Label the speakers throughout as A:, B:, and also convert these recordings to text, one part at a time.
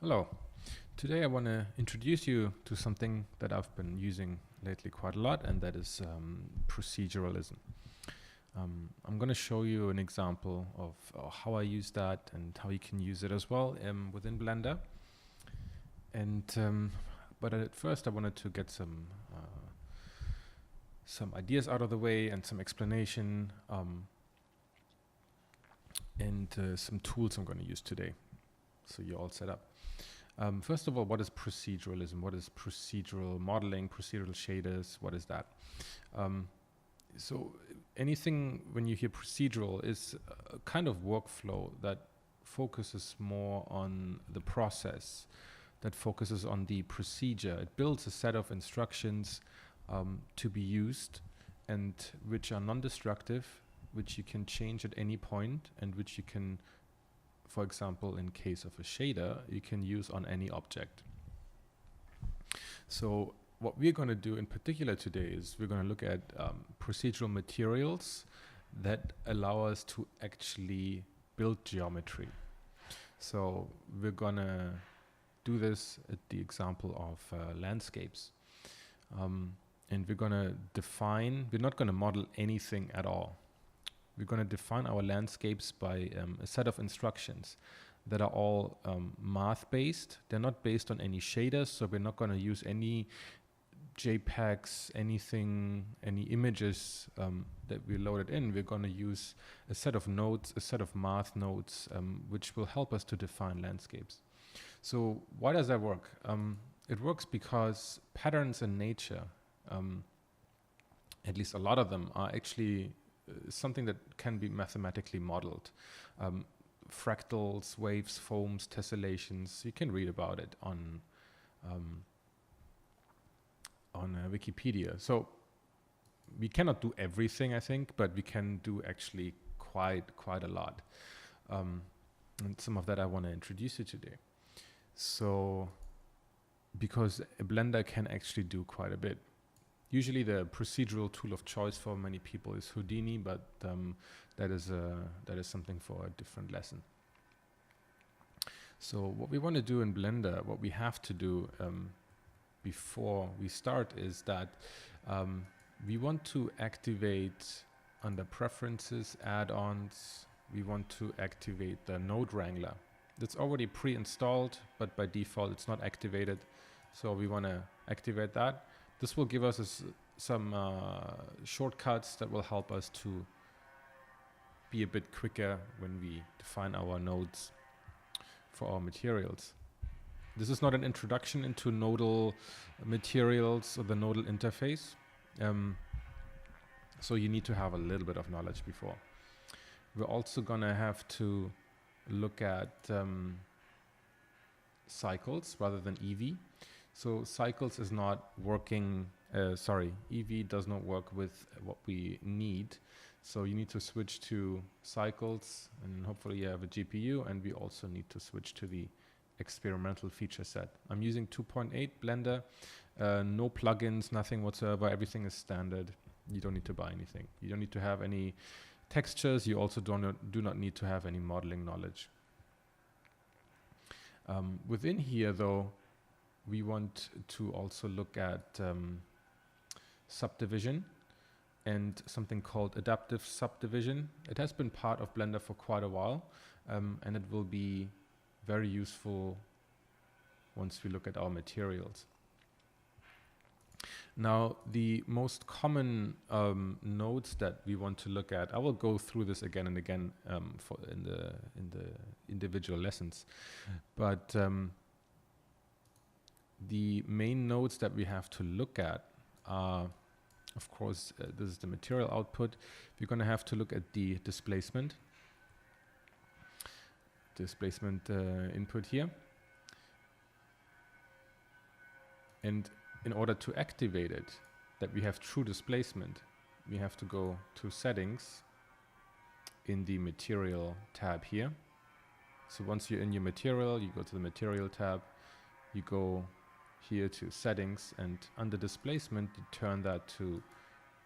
A: Hello. Today I want to introduce you to something that I've been using lately quite a lot, and that is proceduralism. I'm going to show you an example of how I use that and how you can use it as well within Blender. And but at first I wanted to get some ideas out of the way and some explanation and some tools I'm going to use today. So you're all set up. First of all, what is proceduralism? What is procedural modeling, procedural shaders? What is that? So anything when you hear procedural is a kind of workflow that focuses more on the process, that focuses on the procedure. It builds a set of instructions to be used and which are non-destructive, which you can change at any point and which you can, for example, in case of a shader, you can use on any object. So what we're going to do in particular today is we're going to look at procedural materials that allow us to actually build geometry. So we're going to do this at the example of landscapes. And we're going to define, we're not going to model anything at all. We're going to define our landscapes by a set of instructions that are all math-based. They're not based on any shaders, so we're not going to use any JPEGs, anything, any images that we loaded in. We're going to use a set of nodes, a set of math nodes, which will help us to define landscapes. So why does that work? It works because patterns in nature, at least a lot of them, are actually something that can be mathematically modeled. Fractals, waves, foams, tessellations, you can read about it on Wikipedia. So we cannot do everything, I think, but we can do actually quite a lot. And some of that I want to introduce you today. So because a Blender can actually do quite a bit. Usually the procedural tool of choice for many people is Houdini, but that is something for a different lesson. So what we want to do in Blender, what we have to do before we start is that we want to activate under Preferences, Add-ons, we want to activate the Node Wrangler. That's already pre-installed, but by default it's not activated. So we want to activate that. This will give us some shortcuts that will help us to be a bit quicker when we define our nodes for our materials. This is not an introduction into nodal materials or the nodal interface. So you need to have a little bit of knowledge before. We're also gonna have to look at cycles rather than EV. So cycles is not working, EV does not work with what we need. So you need to switch to cycles, and hopefully you have a GPU, and we also need to switch to the experimental feature set. I'm using 2.8 Blender, no plugins, nothing whatsoever, everything is standard. You don't need to buy anything. You don't need to have any textures, you also do not need to have any modeling knowledge. Within here though, we want to also look at subdivision and something called adaptive subdivision. It has been part of Blender for quite a while, and it will be very useful once we look at our materials. Now, the most common nodes that we want to look at, I will go through this again and again in the individual lessons, but the main nodes that we have to look at are, of course, this is the material output. We're going to have to look at the displacement input here. And in order to activate it, that we have true displacement, we have to go to Settings in the Material tab here. So once you're in your material, you go to the Material tab, you go here to Settings, and under Displacement, you turn that to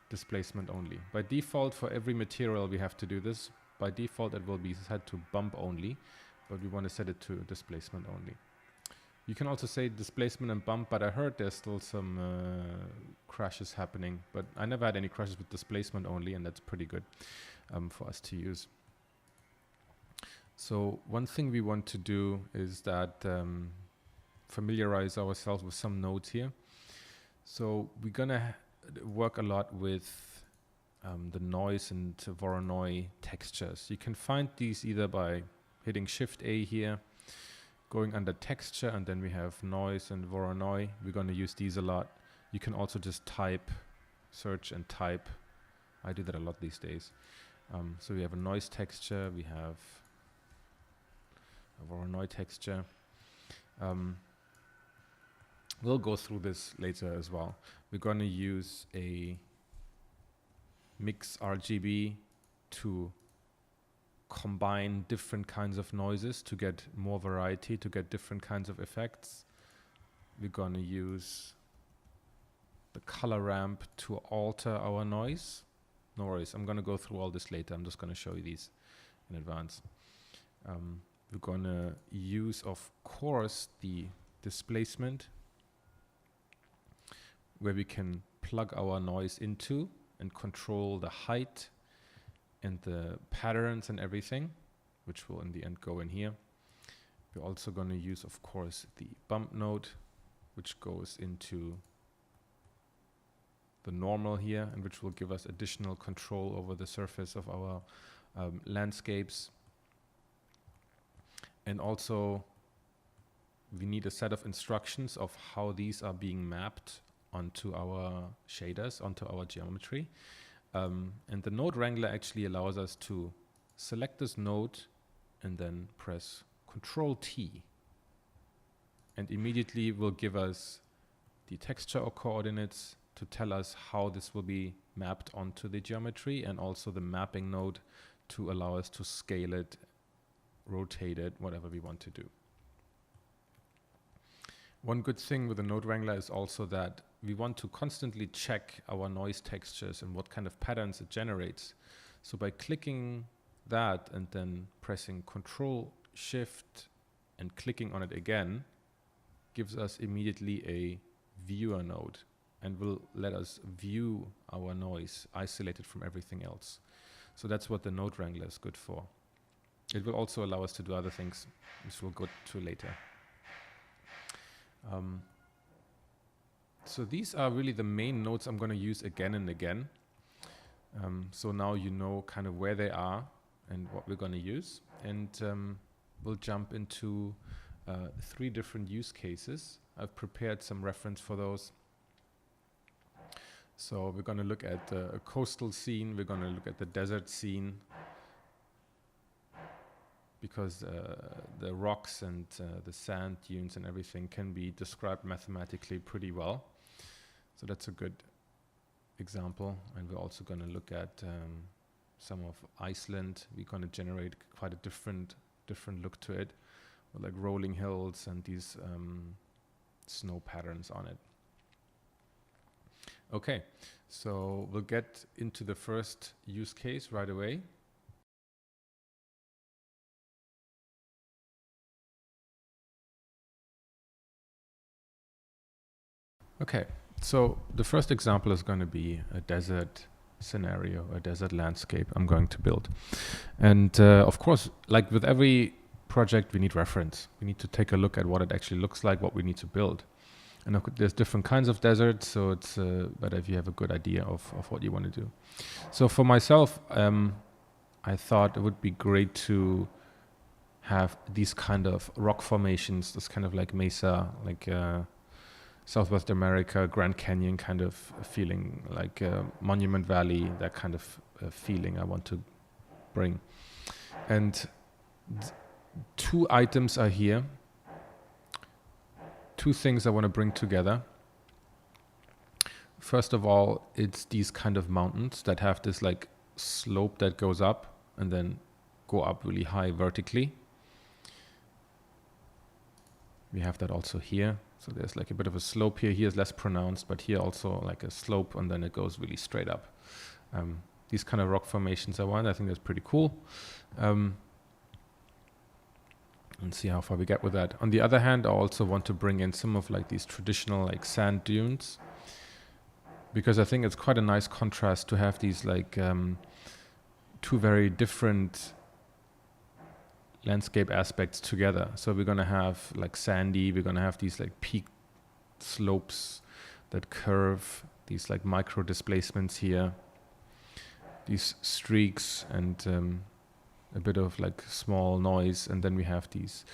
A: Displacement only. By default, for every material, we have to do this. By default, it will be set to Bump only, but we want to set it to Displacement only. You can also say displacement and bump, but I heard there's still some crashes happening. But I never had any crashes with displacement only, and that's pretty good for us to use. So one thing we want to do is that familiarize ourselves with some nodes here. So we're gonna work a lot with the noise and Voronoi textures. You can find these either by hitting Shift A here, going under texture, and then we have noise and Voronoi. We're going to use these a lot. You can also just type, search and type. I do that a lot these days. So we have a noise texture, we have a Voronoi texture. We'll go through this later as well. We're going to use a mix RGB to combine different kinds of noises to get more variety, to get different kinds of effects. We're going to use the color ramp to alter our noise. No worries, I'm going to go through all this later. I'm just going to show you these in advance. We're going to use, of course, the displacement, where we can plug our noise into and control the height and the patterns and everything, which will in the end go in here. We're also going to use, of course, the bump node, which goes into the normal here, and which will give us additional control over the surface of our landscapes. And also, we need a set of instructions of how these are being mapped onto our shaders, onto our geometry. And the node wrangler actually allows us to select this node and then press Control T. And immediately will give us the texture or coordinates to tell us how this will be mapped onto the geometry, and also the mapping node to allow us to scale it, rotate it, whatever we want to do. One good thing with the node wrangler is also that we want to constantly check our noise textures and what kind of patterns it generates. So by clicking that and then pressing Control Shift and clicking on it again, gives us immediately a viewer node and will let us view our noise isolated from everything else. So that's what the node wrangler is good for. It will also allow us to do other things, which we'll go to later. So these are really the main nodes I'm going to use again and again. So now you know kind of where they are and what we're going to use. And we'll jump into 3 different use cases. I've prepared some reference for those. So we're going to look at a coastal scene. We're going to look at the desert scene, because the rocks and the sand dunes and everything can be described mathematically pretty well. So that's a good example. And we're also going to look at some of Iceland. We're going to generate quite a different look to it, with like rolling hills and these snow patterns on it. Okay, so we'll get into the first use case right away. Okay, so the first example is going to be a desert scenario, a desert landscape I'm going to build. And of course, like with every project, we need reference. We need to take a look at what it actually looks like, what we need to build. And there's different kinds of deserts, so it's better if you have a good idea of what you want to do. So for myself, I thought it would be great to have these kind of rock formations, this kind of like mesa, like Southwest America, Grand Canyon kind of feeling, like Monument Valley, that kind of feeling I want to bring. And 2 items are here. 2 things I want to bring together. First of all, it's these kind of mountains that have this like slope that goes up and then go up really high vertically. We have that also here. So there's like a bit of a slope here. Here is less pronounced, but here also like a slope, and then it goes really straight up. These kind of rock formations I think that's pretty cool. and see how far we get with that. On the other hand, I also want to bring in some of like these traditional like sand dunes, because I think it's quite a nice contrast to have these like two very different landscape aspects together. So we're going to have like sandy, we're going to have these like peak slopes that curve, these like micro displacements here, these streaks, and a bit of like small noise, and then we have these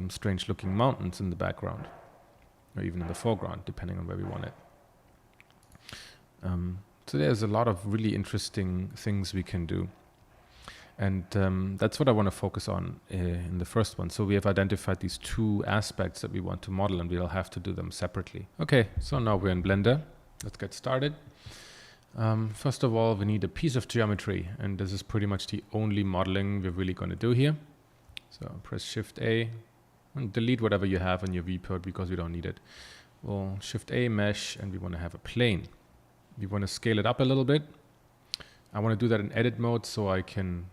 A: strange looking mountains in the background, or even in the foreground, depending on where we want it. So there's a lot of really interesting things we can do. And that's what I want to focus on in the first one. So we have identified these two aspects that we want to model, and we'll have to do them separately. Okay, so now we're in Blender. Let's get started. First of all, we need a piece of geometry, and this is pretty much the only modeling we're really going to do here. So press Shift A and delete whatever you have in your viewport because we don't need it. We'll Shift A, Mesh, and we want to have a plane. We want to scale it up a little bit. I want to do that in edit mode so I can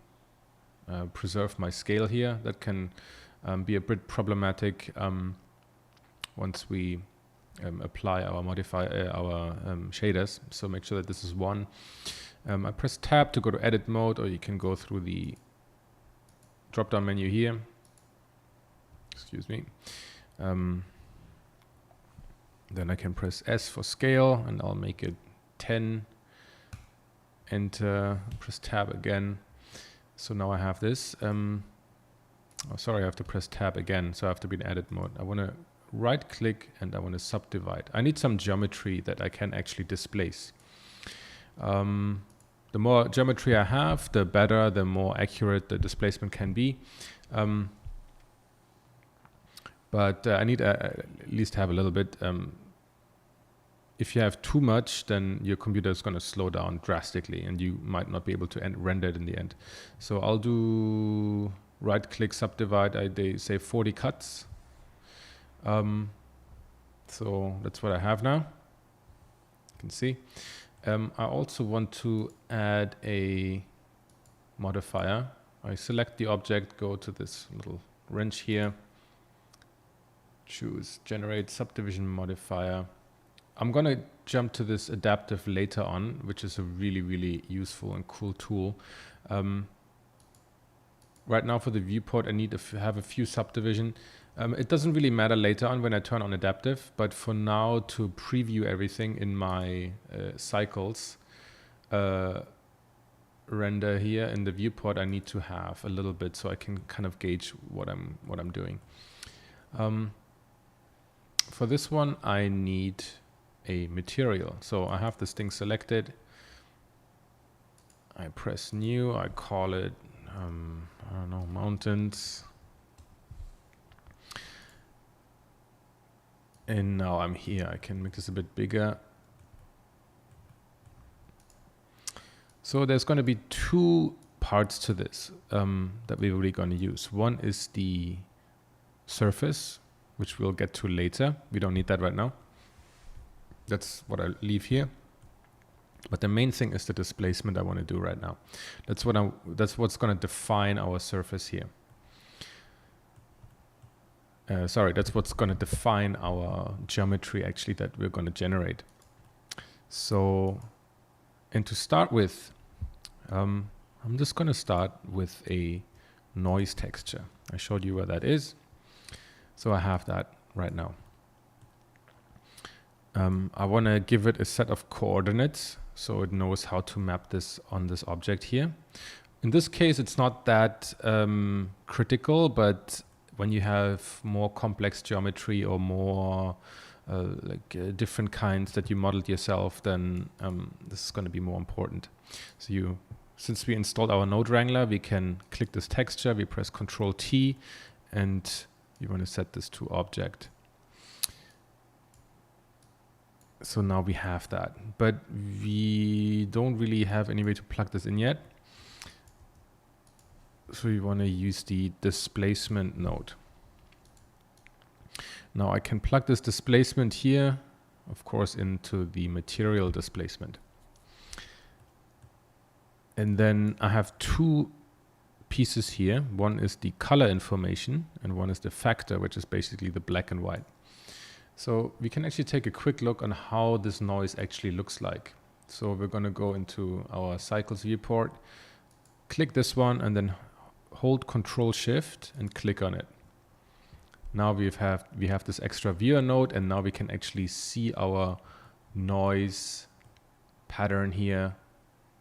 A: preserve my scale here. That can be a bit problematic once we apply our shaders. So make sure that this is 1. I press Tab to go to edit mode, or you can go through the drop down menu here. Excuse me. Then I can press S for scale, and I'll make it 10. Enter, press Tab again. So now I have this. Oh, sorry, I have to press Tab again. So I have to be in edit mode. I want to right click and I want to subdivide. I need some geometry that I can actually displace. The more geometry I have, the better, the more accurate the displacement can be. But I need at least have a little bit. If you have too much, then your computer is going to slow down drastically and you might not be able to render it in the end. So I'll do right click subdivide. They say 40 cuts. So that's what I have now. You can see. I also want to add a modifier. I select the object, go to this little wrench here, choose generate subdivision modifier. I'm going to jump to this adaptive later on, which is a really, really useful and cool tool. Right now for the viewport, I need to have a few subdivision. It doesn't really matter later on when I turn on adaptive, but for now to preview everything in my cycles render here in the viewport, I need to have a little bit so I can kind of gauge what I'm doing. For this one, I need a material. So I have this thing selected. I press new. I call it, I don't know, mountains. And now I'm here. I can make this a bit bigger. So there's going to be two parts to this that we're really going to use. One is the surface, which we'll get to later. We don't need that right now. That's what I leave here. But the main thing is the displacement I want to do right now. That's what's going to define our surface here. Sorry, that's what's going to define our geometry actually that we're going to generate. So, and to start with, I'm just going to start with a noise texture. I showed you where that is. So I have that right now. I want to give it a set of coordinates so it knows how to map this on this object here. In this case, it's not that critical, but when you have more complex geometry or more different kinds that you modeled yourself, then this is going to be more important. So since we installed our node wrangler, we can click this texture, we press Ctrl T, and you want to set this to object. So now we have that, but we don't really have any way to plug this in yet. So we want to use the displacement node. Now I can plug this displacement here, of course, into the material displacement. And then I have two pieces here. One is the color information and one is the factor, which is basically the black and white. So we can actually take a quick look on how this noise actually looks like. So we're going to go into our cycles viewport, click this one, and then hold Control Shift and click on it. Now we have this extra viewer node, and now we can actually see our noise pattern here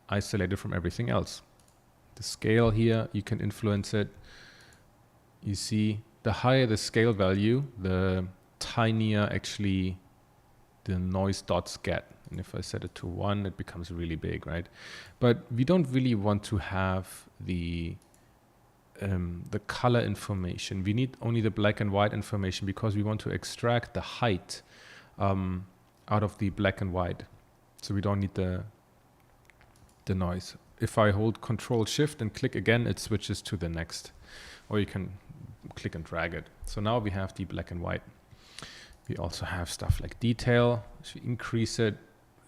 A: isolated from everything else. The scale here, you can influence it. You see, the higher the scale value, the tinier actually the noise dots get. And if I set it to 1, it becomes really big, right? But we don't really want to have the color information. We need only the black and white information because we want to extract the height out of the black and white. So we don't need the noise. If I hold Control Shift and click again, it switches to the next. Or you can click and drag it. So now we have the black and white. We also have stuff like detail. If we increase it,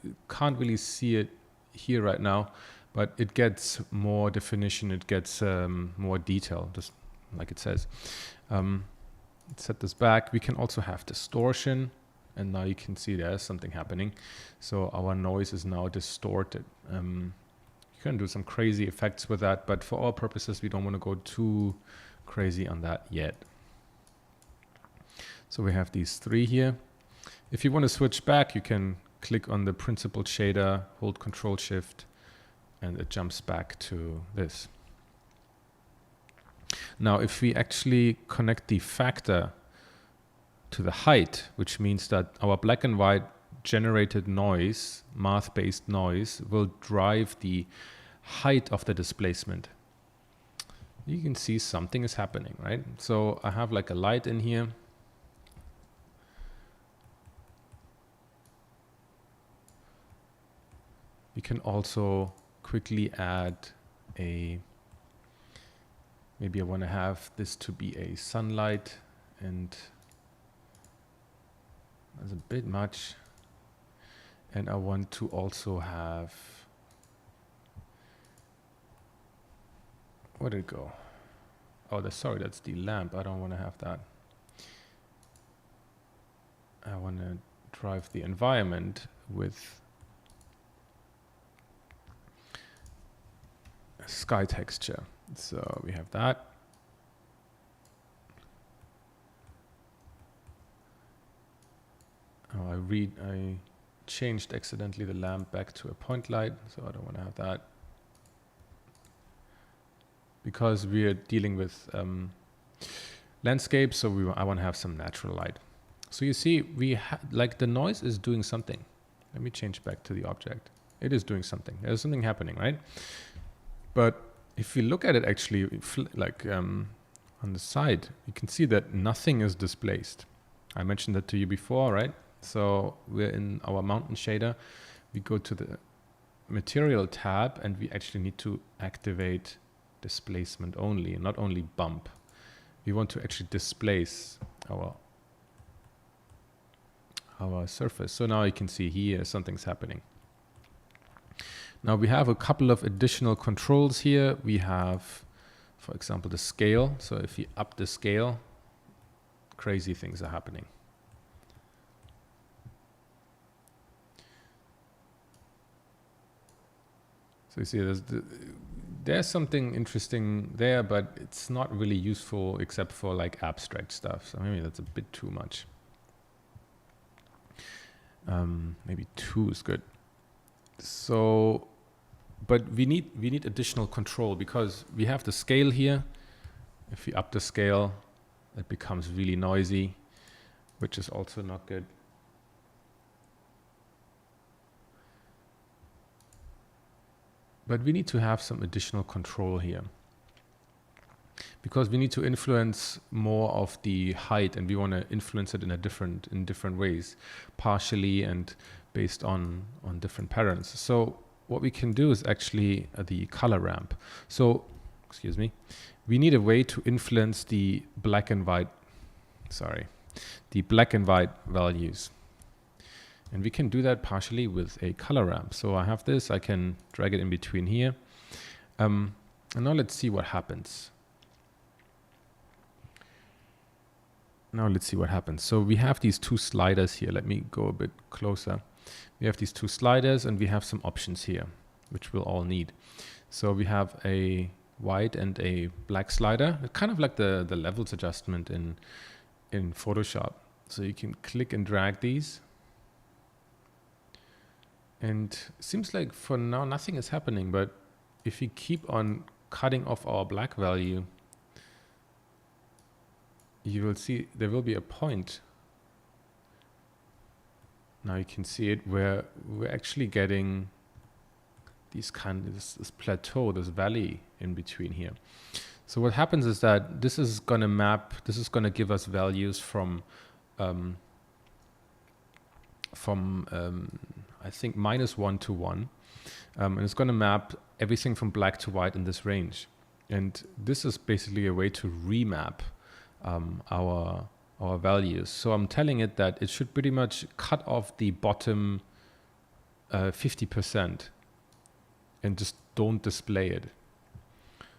A: you can't really see it here right now, but it gets more definition, it gets more detail, just like it says. Set this back. We can also have distortion, and now you can see there's something happening. So our noise is now distorted. You can do some crazy effects with that, but for our purposes, we don't want to go too crazy on that yet. So we have these 3 here. If you want to switch back, you can click on the principled shader, hold Control Shift, and it jumps back to this. Now, if we actually connect the factor to the height, which means that our black and white generated noise, math-based noise, will drive the height of the displacement. You can see something is happening, right? So I have like a light in here. We can also quickly add maybe I want to have this to be a sunlight, and that's a bit much. And I want to also have, where did it go? Oh, sorry, that's the lamp. I don't want to have that. I want to drive the environment with sky texture. So we have that. Oh, I changed accidentally the lamp back to a point light, so I don't want to have that. Because we're dealing with landscape, so I want to have some natural light. So you see, like the noise is doing something. Let me change back to the object. It is doing something. There's something happening, right? But if we look at it actually, on the side, you can see that nothing is displaced. I mentioned that to you before, right? So we're in our mountain shader. We go to the material tab, and we actually need to activate displacement only, not only bump. We want to actually displace our surface. So now you can see here something's happening. Now we have a couple of additional controls here. We have, for example, the scale. So if you up the scale, crazy things are happening. So you see there's something interesting there, but it's not really useful except for like abstract stuff. So maybe that's a bit too much. Maybe 2 is good. So, but we need additional control because we have the scale here. If we up the scale, it becomes really noisy, which is also not good. But we need to have some additional control here because we need to influence more of the height, and we want to influence it in different ways, partially and based on different patterns. So what we can do is actually the color ramp. So, excuse me, we need a way to influence the black and white values. And we can do that partially with a color ramp. So I have this, I can drag it in between here. And now let's see what happens. So we have these two sliders here. Let me go a bit closer. We have these two sliders and we have some options here, which we'll all need. So we have a white and a black slider, kind of like the levels adjustment in Photoshop. So you can click and drag these. And it seems like for now nothing is happening, but if we keep on cutting off our black value, you will see there will be a point. Now you can see it where we're actually getting these this plateau, this valley in between here. So what happens is that this is going to give us values from I think -1 to 1. And it's going to map everything from black to white in this range. And this is basically a way to remap our values. So I'm telling it that it should pretty much cut off the bottom 50% and just don't display it.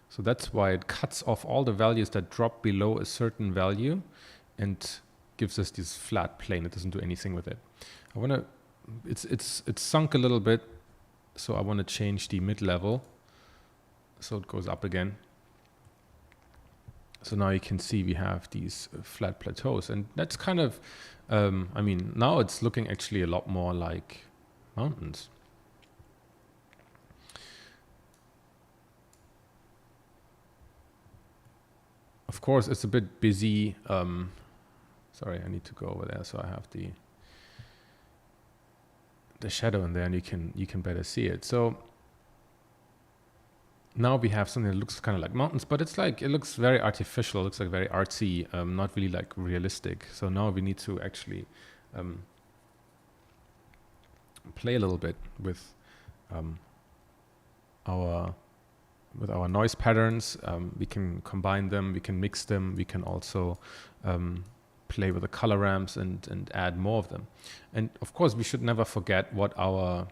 A: So that's why it cuts off all the values that drop below a certain value and gives us this flat plane. It doesn't do anything with it. It's sunk a little bit, so I want to change the mid-level so it goes up again. So now you can see we have these flat plateaus, and that's kind of now it's looking actually a lot more like mountains. Of course, it's a bit busy. Sorry, I need to go over there so I have the shadow in there, and you can better see it. So now we have something that looks kind of like mountains, but it looks very artificial. It looks like very artsy, not really like realistic. So now we need to actually play a little bit with our noise patterns. We can combine them, we can mix them, we can also play with the color ramps and add more of them. And of course, we should never forget what our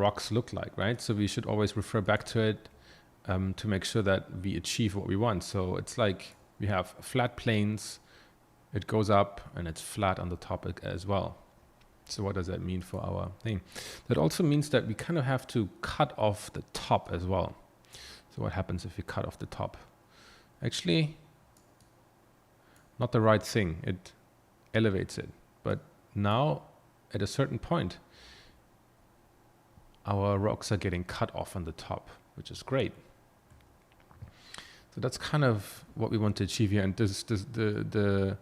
A: rocks look like, right? So we should always refer back to it to make sure that we achieve what we want. So it's like we have flat planes, it goes up and it's flat on the top as well. So what does that mean for our thing? That also means that we kind of have to cut off the top as well. So what happens if we cut off the top? Actually, not the right thing. It elevates it. But now, at a certain point, our rocks are getting cut off on the top, which is great. So that's kind of what we want to achieve here. And the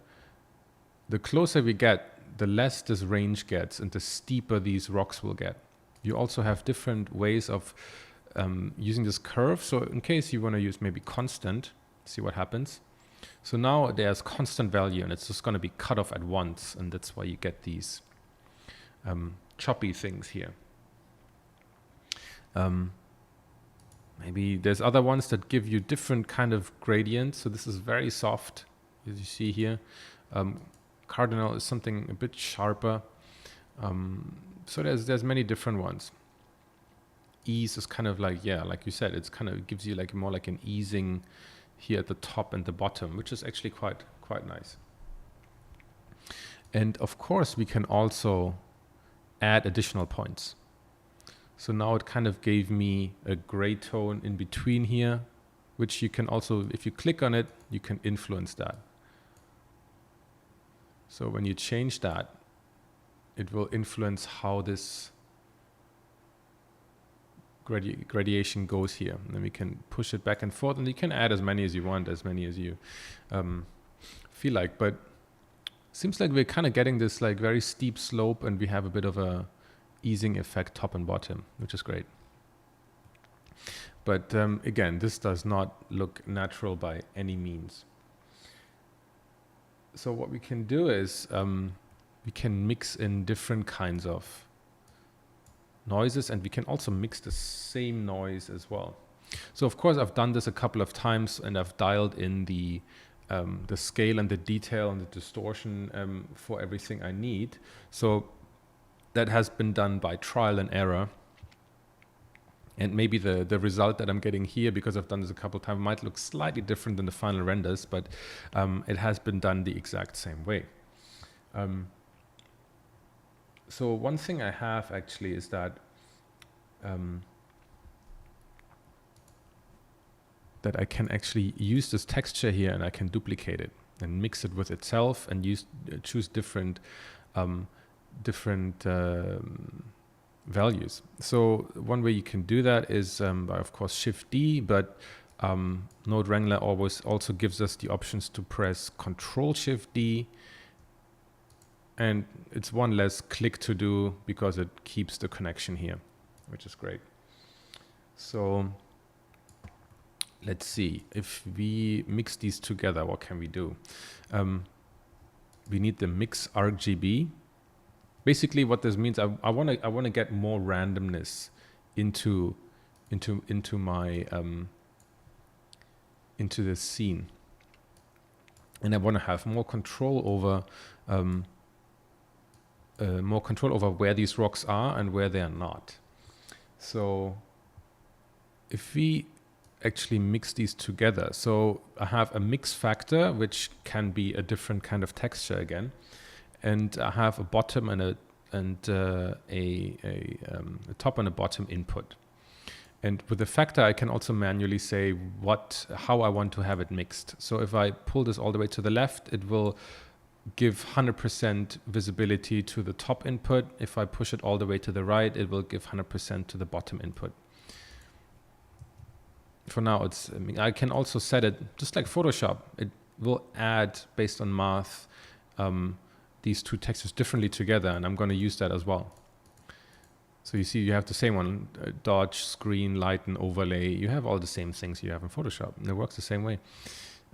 A: closer we get, the less this range gets and the steeper these rocks will get. You also have different ways of using this curve. So in case you want to use maybe constant, see what happens. So now there's constant value and it's just going to be cut off at once. And that's why you get these choppy things here. Maybe there's other ones that give you different kind of gradients. So this is very soft, as you see here. Cardinal is something a bit sharper. So there's many different ones. Ease is kind of like, yeah, like you said, it's kind of gives you like more like an easing here at the top and the bottom, which is actually quite nice. And of course, we can also add additional points. So now it kind of gave me a gray tone in between here, which you can also, if you click on it, you can influence that. So when you change that, it will influence how this gradation goes here. And then we can push it back and forth, and you can add as many as you want, as many as you feel like. But seems like we're kind of getting this like very steep slope, and we have a bit of a easing effect top and bottom, which is great. But again, this does not look natural by any means. So what we can do is we can mix in different kinds of noises, and we can also mix the same noise as well. So of course I've done this a couple of times, and I've dialed in the scale and the detail and the distortion for everything I need. So that has been done by trial and error. And maybe the result that I'm getting here, because I've done this a couple of times, might look slightly different than the final renders, but it has been done the exact same way. So one thing I have actually is that that I can actually use this texture here, and I can duplicate it and mix it with itself and choose different values. So one way you can do that is by, of course, Shift D, but Node Wrangler always also gives us the options to press Control Shift D, and it's one less click to do because it keeps the connection here, which is great. So let's see, if we mix these together, what can we do? We need the mix RGB. Basically, what this means, I want to get more randomness into my into this scene, and I want to have more control over where these rocks are and where they are not. So if we actually mix these together, so I have a mix factor, which can be a different kind of texture again, and I have a bottom and a top and a bottom input. And with the factor, I can also manually say how I want to have it mixed. So if I pull this all the way to the left, it will give 100% visibility to the top input. If I push it all the way to the right, it will give 100% to the bottom input. For now, I can also set it just like Photoshop. It will add, based on math, these two textures differently together, and I'm going to use that as well. So you see, you have the same one, dodge, screen, lighten, overlay. You have all the same things you have in Photoshop, and it works the same way.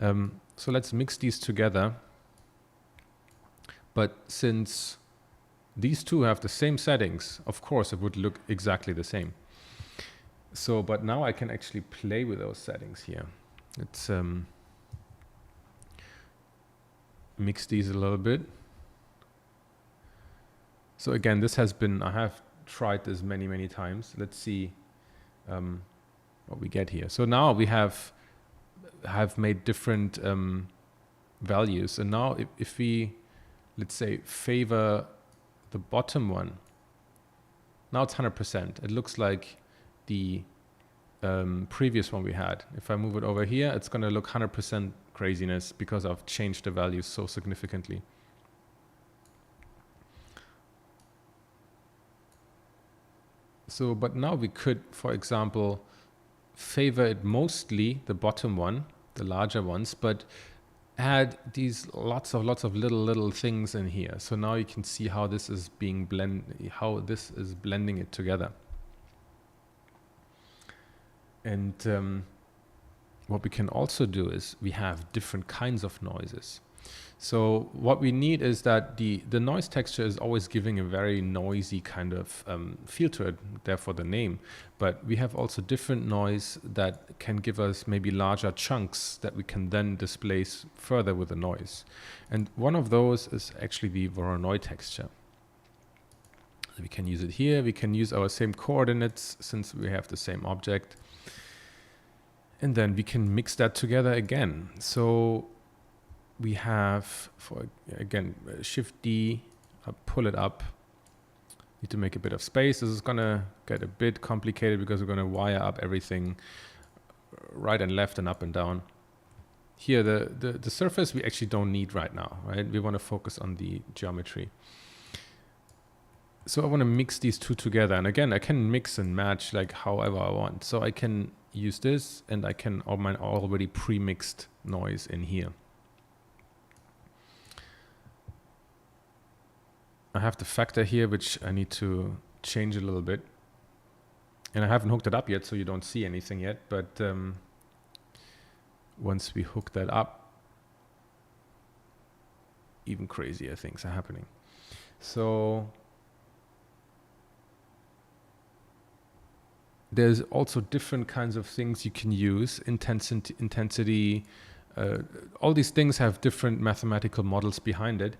A: So let's mix these together. But since these two have the same settings, of course, it would look exactly the same. So, but now I can actually play with those settings here. Let's mix these a little bit. So again, I have tried this many times. Let's see what we get here. So now we have made different values. And now if we, let's say, favor the bottom one, now it's 100%. It looks like the previous one we had. If I move it over here, it's going to look 100% craziness because I've changed the values so significantly. So, but now we could, for example, favor it mostly, the bottom one, the larger ones, but add these lots of little things in here. So now you can see how this is being blending it together. And what we can also do is we have different kinds of noises. So what we need is that the noise texture is always giving a very noisy kind of feel to it, therefore the name. But we have also different noise that can give us maybe larger chunks that we can then displace further with the noise. And one of those is actually the Voronoi texture. We can use it here. We can use our same coordinates since we have the same object. And then we can mix that together again. So we have, again, Shift D, pull it up. Need to make a bit of space. This is going to get a bit complicated because we're going to wire up everything right and left and up and down. Here, the surface we actually don't need right now, right? We want to focus on the geometry. So I want to mix these two together. And again, I can mix and match like however I want. So I can use this, and I can my already pre-mixed noise in here. I have the factor here, which I need to change a little bit. And I haven't hooked it up yet, so you don't see anything yet. But once we hook that up, even crazier things are happening. So there's also different kinds of things you can use, intensity, all these things have different mathematical models behind it.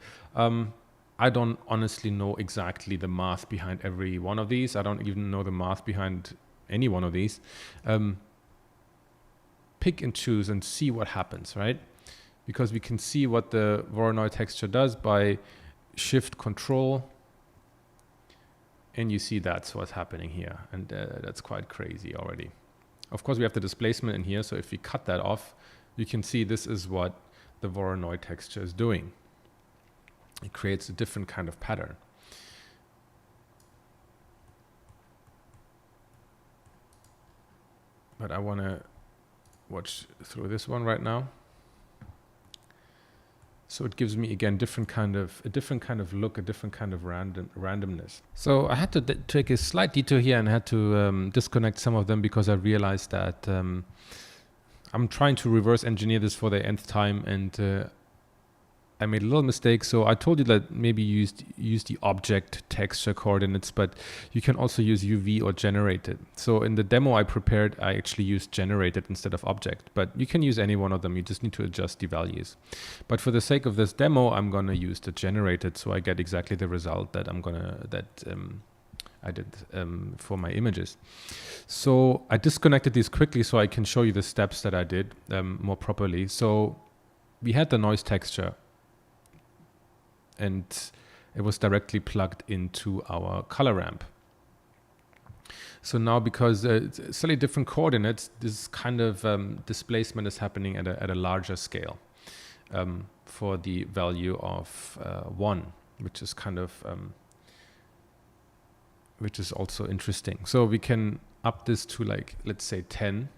A: I don't honestly know exactly the math behind every one of these. I don't even know the math behind any one of these, pick and choose and see what happens, right? Because we can see what the Voronoi texture does by shift control, and you see that's what's happening here, and that's quite crazy already. Of course, we have the displacement in here, so if we cut that off, you can see this is what the Voronoi texture is doing. It creates a different kind of pattern. But I want to watch through this one right now. So it gives me again a different kind of look, a different kind of randomness. So I had to take a slight detour here and had to disconnect some of them because I realized that I'm trying to reverse engineer this for the nth time, and I made a little mistake. So I told you that maybe use the object texture coordinates, but you can also use UV or generated. So in the demo I prepared, I actually used generated instead of object, but you can use any one of them. You just need to adjust the values. But for the sake of this demo, I'm going to use the generated, so I get exactly the result that I did for my images. So I disconnected these quickly so I can show you the steps that I did more properly. So we had the noise texture, and it was directly plugged into our color ramp. So now, because it's slightly different coordinates, this kind of displacement is happening at a larger scale for the value of 1, which is kind of which is also interesting. So we can up this to, like, let's say 10.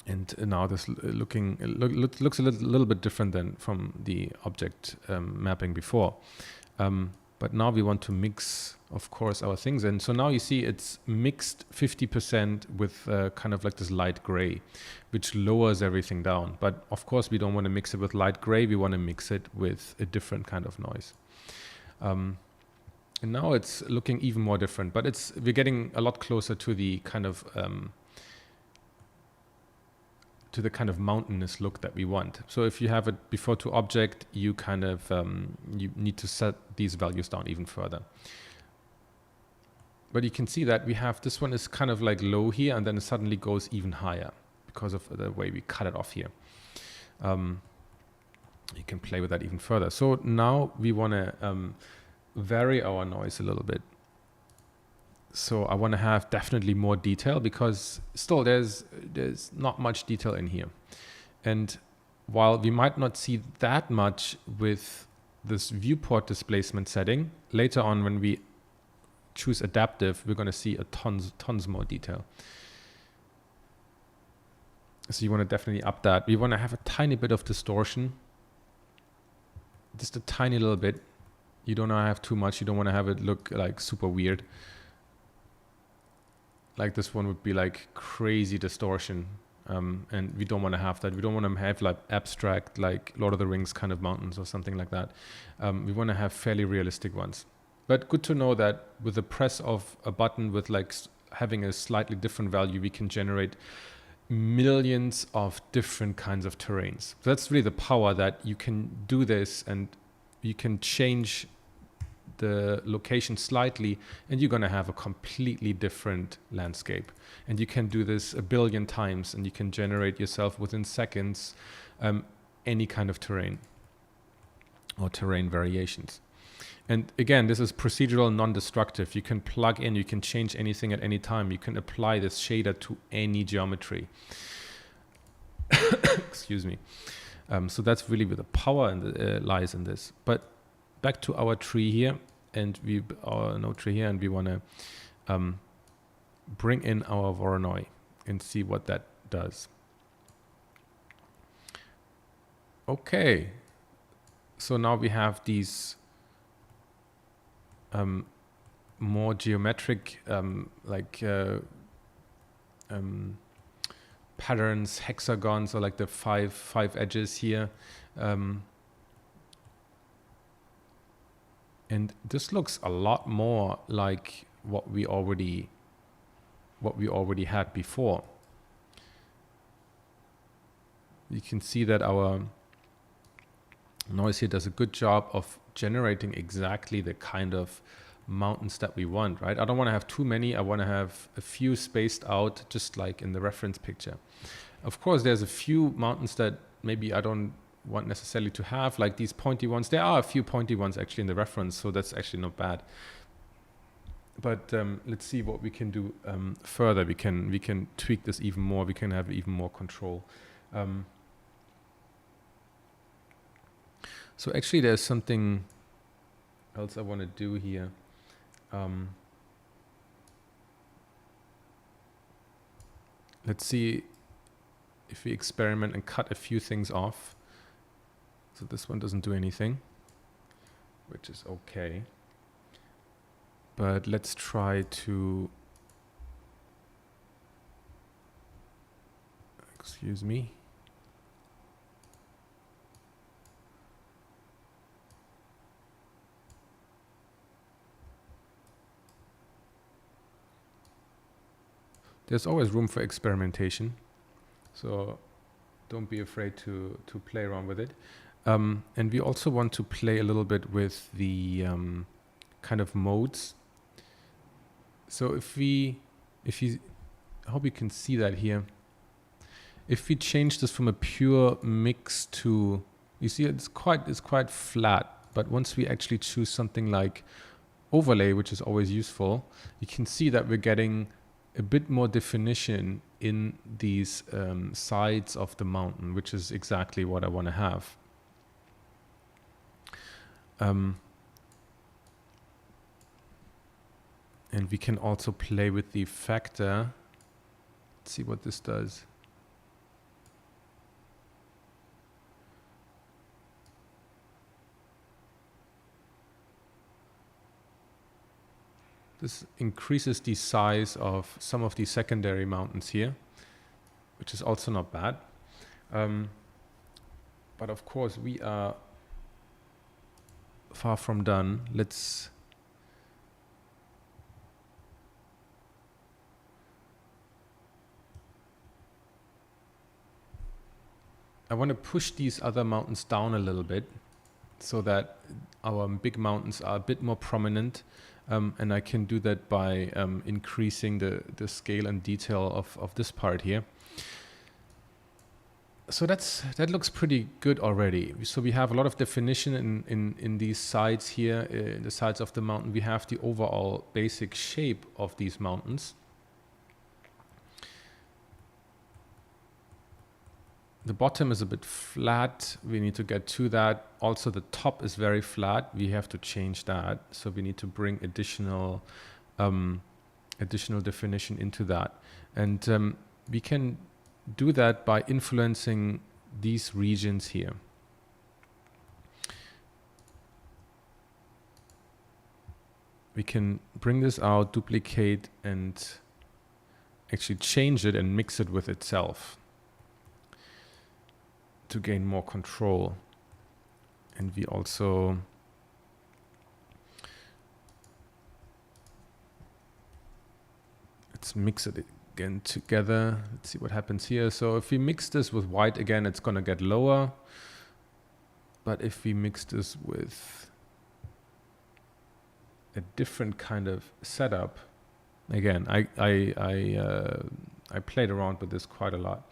A: And now this looks a little bit different than from the object mapping before. But now we want to mix, of course, our things in. So now you see it's mixed 50% with kind of like this light gray, which lowers everything down. But of course, we don't want to mix it with light gray. We want to mix it with a different kind of noise. And now it's looking even more different, but we're getting a lot closer to the kind of mountainous look that we want. So if you have it before to object, you kind of you need to set these values down even further. But you can see that we have this one is kind of like low here, and then it suddenly goes even higher because of the way we cut it off here. You can play with that even further. So now we want to vary our noise a little bit. So I want to have definitely more detail, because still there's not much detail in here. And while we might not see that much with this viewport displacement setting, later on when we choose adaptive, we're going to see tons more detail. So you want to definitely up that. We want to have a tiny bit of distortion, just a tiny little bit. You don't want to have too much. You don't want to have it look like super weird. Like this one would be like crazy distortion, and we don't want to have that. We don't want to have like abstract, like Lord of the Rings kind of mountains or something like that. We want to have fairly realistic ones. But good to know that with the press of a button with like having a slightly different value, we can generate millions of different kinds of terrains. So that's really the power, that you can do this and you can change the location slightly and you're going to have a completely different landscape. And you can do this a billion times and you can generate yourself within seconds any kind of terrain or terrain variations. And again, this is procedural, non-destructive. You can plug in, you can change anything at any time. You can apply this shader to any geometry. Excuse me. So that's really where the power lies in this. But back to our tree here, and our node tree here, and we want to bring in our Voronoi and see what that does. Okay, so now we have these more geometric patterns, hexagons, or like the five edges here. And this looks a lot more like what we already had before. You can see that our noise here does a good job of generating exactly the kind of mountains that we want, right? I don't want to have too many. I want to have a few spaced out, just like in the reference picture. Of course, there's a few mountains that maybe I don't want necessarily to have, like these pointy ones. There are a few pointy ones actually in the reference, so that's actually not bad. But let's see what we can do further. We can tweak this even more. We can have even more control. So actually, there's something else I want to do here. Let's see if we experiment and cut a few things off. So this one doesn't do anything, which is okay. But let's try to, excuse me. There's always room for experimentation, so don't be afraid to play around with it. And we also want to play a little bit with the kind of modes. So if you, I hope you can see that here. If we change this from a pure mix to, you see it's quite flat, but once we actually choose something like overlay, which is always useful, you can see that we're getting a bit more definition in these sides of the mountain, which is exactly what I want to have. And we can also play with the factor. Let's see what this does. This increases the size of some of the secondary mountains here, which is also not bad. But of course, we are far from done. I want to push these other mountains down a little bit so that our big mountains are a bit more prominent. And I can do that by increasing the scale and detail of this part here. So that looks pretty good already. So we have a lot of definition in these sides here, the sides of the mountain. We have the overall basic shape of these mountains. The bottom is a bit flat. We need to get to that. Also, the top is very flat. We have to change that. So we need to bring additional definition into that. And we can do that by influencing these regions here. We can bring this out, duplicate, and actually change it and mix it with itself to gain more control. And we also let's mix it again together. Let's see what happens here. So if we mix this with white again, it's going to get lower. But if we mix this with a different kind of setup, again, I played around with this quite a lot.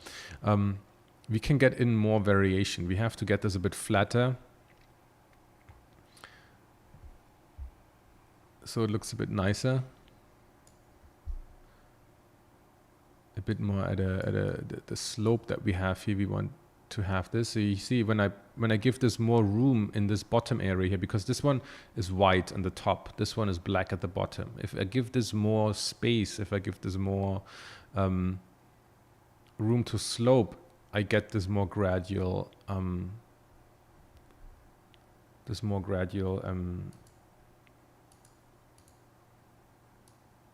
A: We can get in more variation. We have to get this a bit flatter, so it looks a bit nicer. A bit more at the slope that we have here. We want to have this. So you see, when I give this more room in this bottom area here, because this one is white on the top, this one is black at the bottom. If I give this more space, if I give this more room to slope, I get this more gradual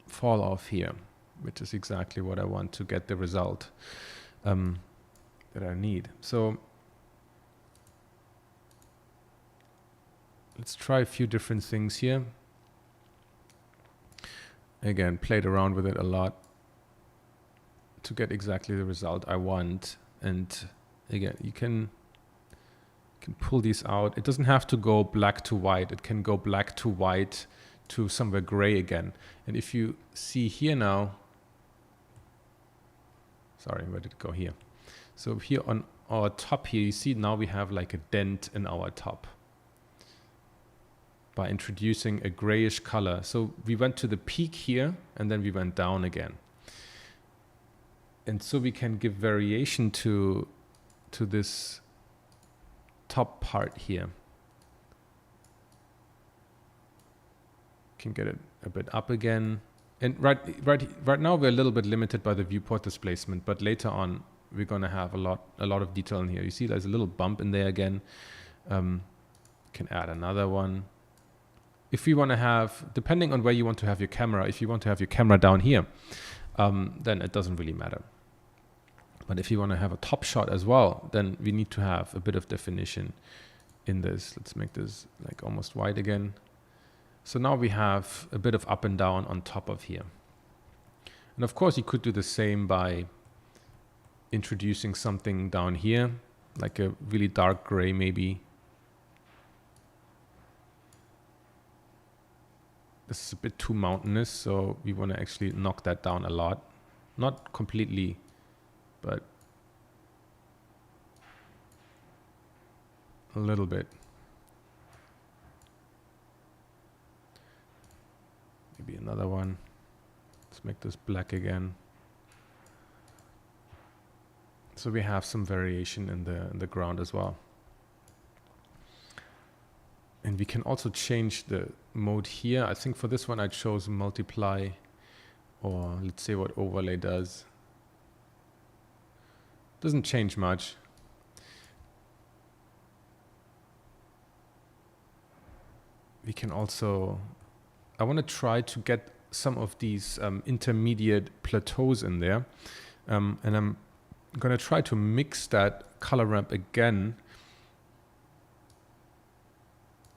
A: fall off here, which is exactly what I want to get the result that I need. So let's try a few different things here. Again, played around with it a lot to get exactly the result I want. And again, you can pull these out. It doesn't have to go black to white. It can go black to white to somewhere gray again. And if you see here now, sorry, where did it go here? So here on our top here, you see now we have like a dent in our top by introducing a grayish color. So we went to the peak here and then we went down again. And so we can give variation to this top part here. Can get it a bit up again. And right now we're a little bit limited by the viewport displacement, but later on we're gonna have a lot of detail in here. You see there's a little bump in there again. Can add another one. If we want to have, depending on where you want to have your camera, if you want to have your camera down here, then it doesn't really matter. But if you want to have a top shot as well, then we need to have a bit of definition in this. Let's make this like almost white again. So now we have a bit of up and down on top of here. And of course you could do the same by introducing something down here, like a really dark gray maybe. This is a bit too mountainous, so we want to actually knock that down a lot. Not completely, but a little bit. Maybe another one. Let's make this black again. So we have some variation in the ground as well. And we can also change the mode here. I think for this one I chose multiply, or let's see what overlay does. Doesn't change much. We can also, I want to try to get some of these intermediate plateaus in there. And I'm going to try to mix that color ramp again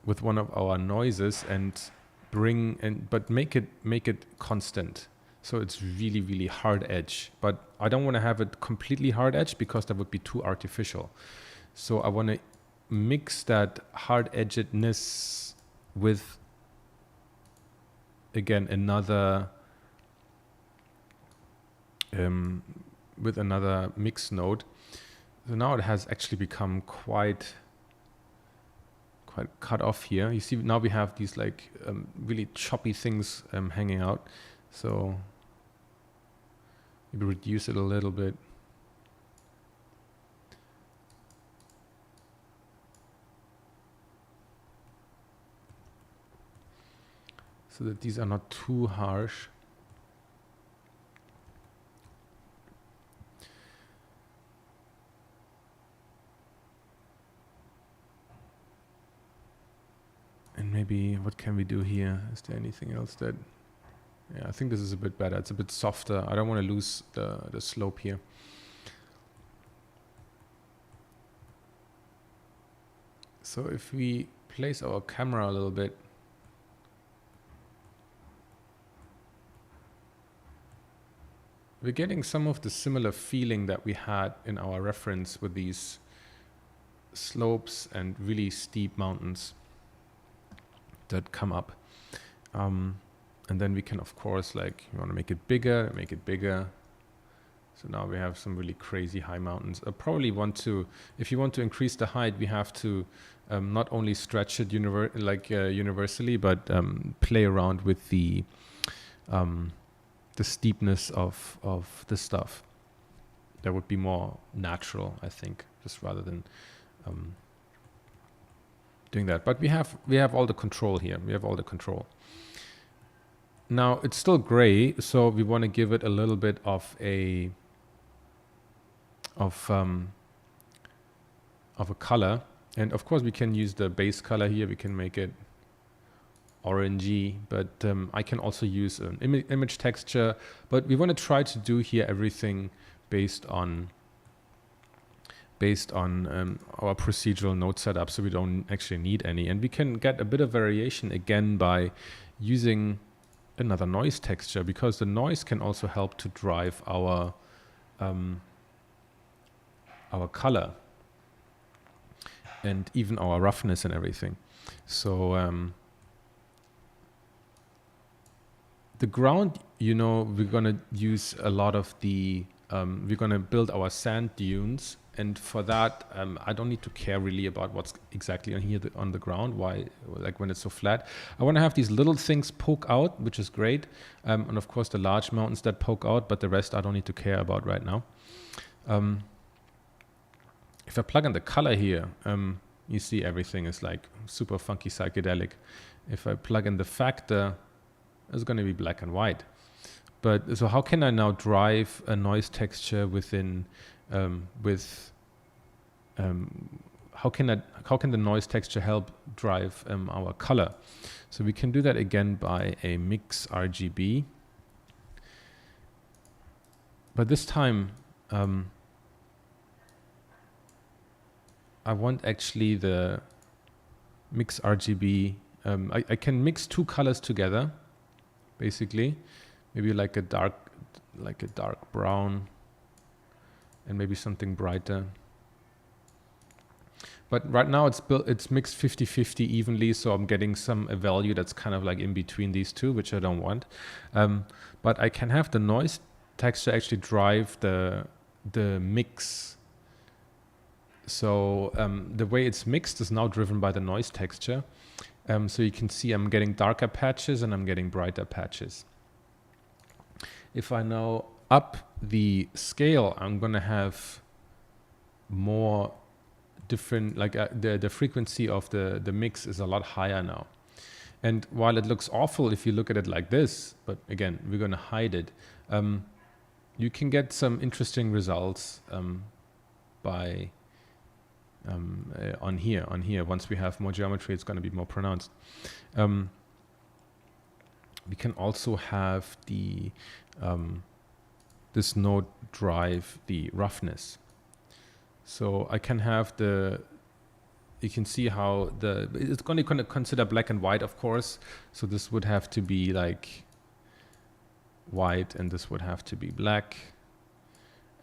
A: with one of our noises and but make it constant. So it's really, really hard edge, but I don't want to have it completely hard edge because that would be too artificial. So I want to mix that hard edgedness with, again, another mix node. So now it has actually become quite cut off here. You see now we have these like really choppy things hanging out. So maybe reduce it a little bit. So that these are not too harsh. And maybe what can we do here? Is there anything else that, yeah, I think this is a bit better. It's a bit softer. I don't want to lose the slope here. So if we place our camera a little bit, we're getting some of the similar feeling that we had in our reference with these slopes and really steep mountains that come up. And then we can, of course, like, you want to make it bigger, make it bigger. So now we have some really crazy high mountains. I probably want to, if you want to increase the height, we have to not only stretch it universally, but play around with the steepness of the stuff. That would be more natural, I think, just rather than doing that. But we have all the control here. We have all the control. Now it's still gray, so we want to give it a little bit of a color. And of course we can use the base color here. We can make it orangey, but I can also use an image texture. But we want to try to do here everything based on our procedural node setup, so we don't actually need any. And we can get a bit of variation again by using another noise texture, because the noise can also help to drive our color and even our roughness and everything. So The ground, you know, we're going to use a lot of the, we're going to build our sand dunes. And for that, I don't need to care really about what's exactly on here on the ground, why, like when it's so flat. I want to have these little things poke out, which is great. And of course the large mountains that poke out, but the rest I don't need to care about right now. If I plug in the color here, you see everything is like super funky psychedelic. If I plug in the factor, it's going to be black and white. But so how can I now drive a noise texture within how can the noise texture help drive our color? So we can do that again by a mix RGB. But this time I want actually the mix RGB. I can mix two colors together, basically, maybe like a dark brown, and maybe something brighter. But right now it's mixed 50-50 evenly, so I'm getting a value that's kind of like in between these two, which I don't want. But I can have the noise texture actually drive the mix. So the way it's mixed is now driven by the noise texture. So you can see I'm getting darker patches and I'm getting brighter patches. If I now up the scale, I'm going to have more different, like the frequency of the mix is a lot higher now. And while it looks awful if you look at it like this, but again, we're going to hide it, you can get some interesting results by on here. Once we have more geometry, it's going to be more pronounced. We can also have the this node drive the roughness. So I can have you can see how it's going to consider black and white, of course. So this would have to be like white and this would have to be black.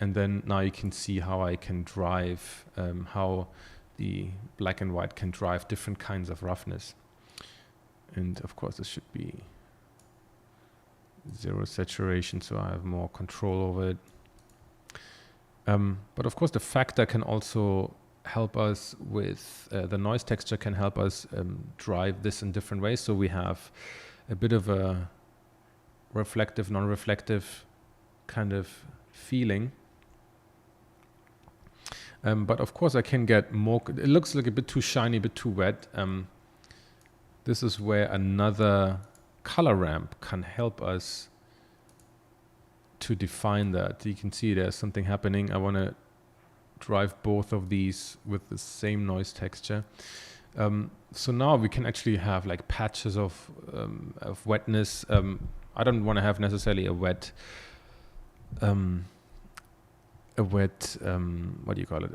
A: And then now you can see how I can drive, how the black and white can drive different kinds of roughness. And of course this should be 0 saturation, so I have more control over it. But of course the factor can also help us with, the noise texture can help us drive this in different ways. So we have a bit of a reflective, non-reflective kind of feeling. But of course I can get more, it looks like a bit too shiny, a bit too wet. This is where another color ramp can help us to define that. You can see there's something happening. I want to drive both of these with the same noise texture. So now we can actually have like patches of wetness. I don't want to have necessarily a wet, what do you call it,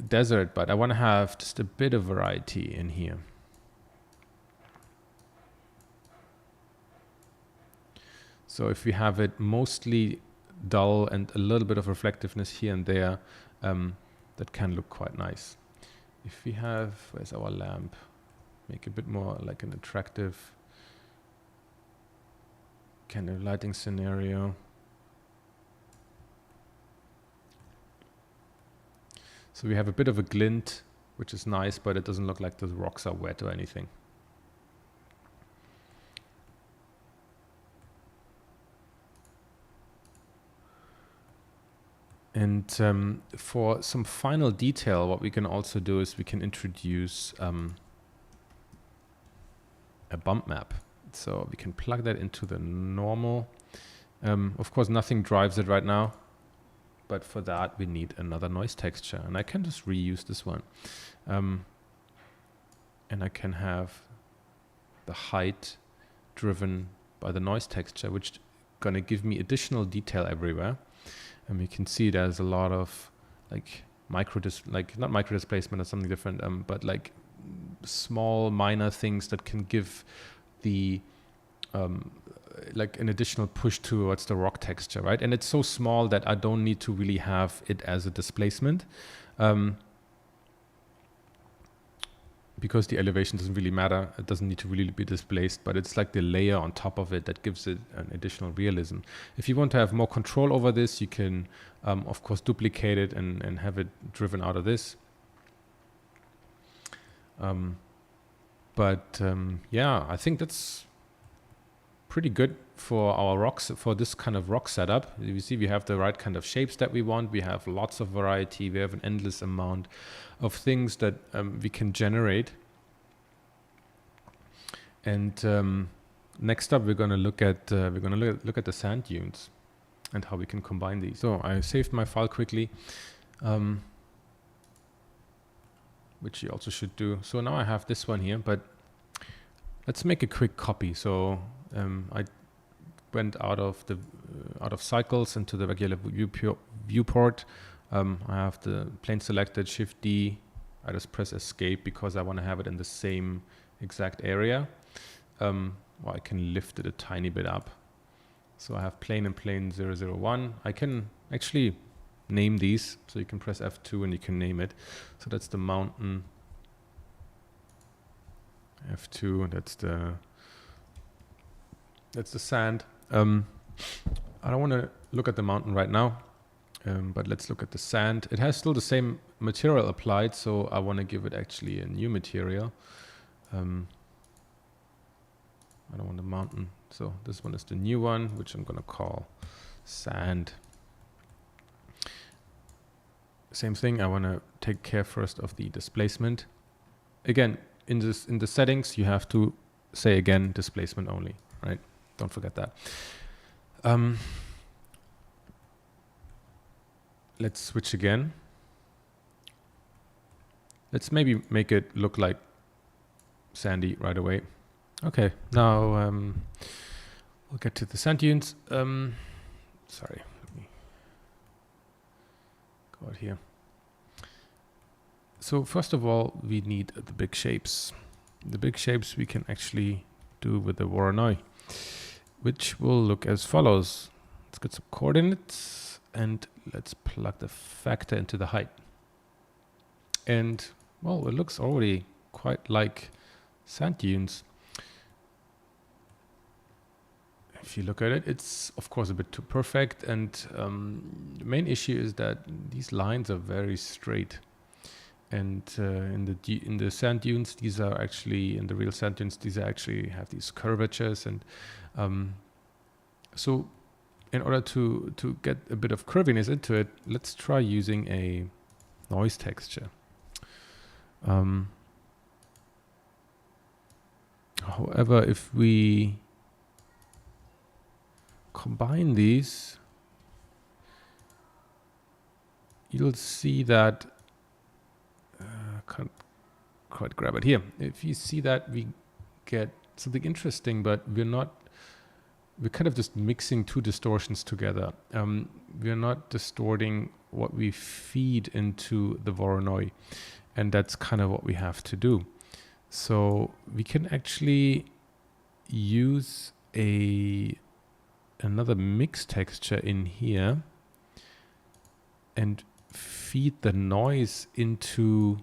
A: desert, but I want to have just a bit of variety in here. So if we have it mostly dull and a little bit of reflectiveness here and there, that can look quite nice. If we have, where's our lamp? Make a bit more like an attractive kind of lighting scenario. So we have a bit of a glint, which is nice, but it doesn't look like the rocks are wet or anything. And for some final detail, what we can also do is we can introduce a bump map. So we can plug that into the normal. Of course, nothing drives it right now, but for that we need another noise texture. And I can just reuse this one. And I can have the height driven by the noise texture, which is going to give me additional detail everywhere. And we can see there's a lot of like not micro displacement or something different, but like small minor things that can give the like an additional push towards the rock texture, right? And it's so small that I don't need to really have it as a displacement, because the elevation doesn't really matter. It doesn't need to really be displaced, but it's like the layer on top of it that gives it an additional realism. If you want to have more control over this, you can, of course, duplicate it and have it driven out of this. Yeah, I think that's pretty good for our rocks, for this kind of rock setup. You see, we have the right kind of shapes that we want. We have lots of variety. We have an endless amount of things that we can generate. And next up, we're going to look at the sand dunes and how we can combine these. So I saved my file quickly, which you also should do. So now I have this one here, but let's make a quick copy. So I went out of cycles into the regular viewport. I have the plane selected, Shift D. I just press Escape because I want to have it in the same exact area. Well, I can lift it a tiny bit up. So I have plane and plane 001. I can actually name these. So you can press F2 and you can name it. So that's the mountain. F2, that's the sand. I don't want to look at the mountain right now, but let's look at the sand. It has still the same material applied, so I want to give it actually a new material. I don't want the mountain, so this one is the new one, which I'm going to call sand. Same thing, I want to take care first of the displacement. Again, in the settings, you have to say again displacement only, right? Don't forget that. Let's switch again. Let's maybe make it look like sandy right away. Okay, now we'll get to the sand dunes. Sorry, let me go out here. So first of all, we need the big shapes. The big shapes we can actually do with the Voronoi, which will look as follows. Let's get some coordinates and let's plug the factor into the height. And well, it looks already quite like sand dunes. If you look at it, it's of course a bit too perfect, and the main issue is that these lines are very straight. And in the sand dunes, these are actually, in the real sand dunes, these actually have these curvatures. And so in order to get a bit of curviness into it, let's try using a noise texture. However, if we combine these, you'll see that can't quite grab it here. If you see that, we get something interesting, but we're kind of just mixing two distortions together. We're not distorting what we feed into the Voronoi, and that's kind of what we have to do. So we can actually use another mix texture in here and feed the noise into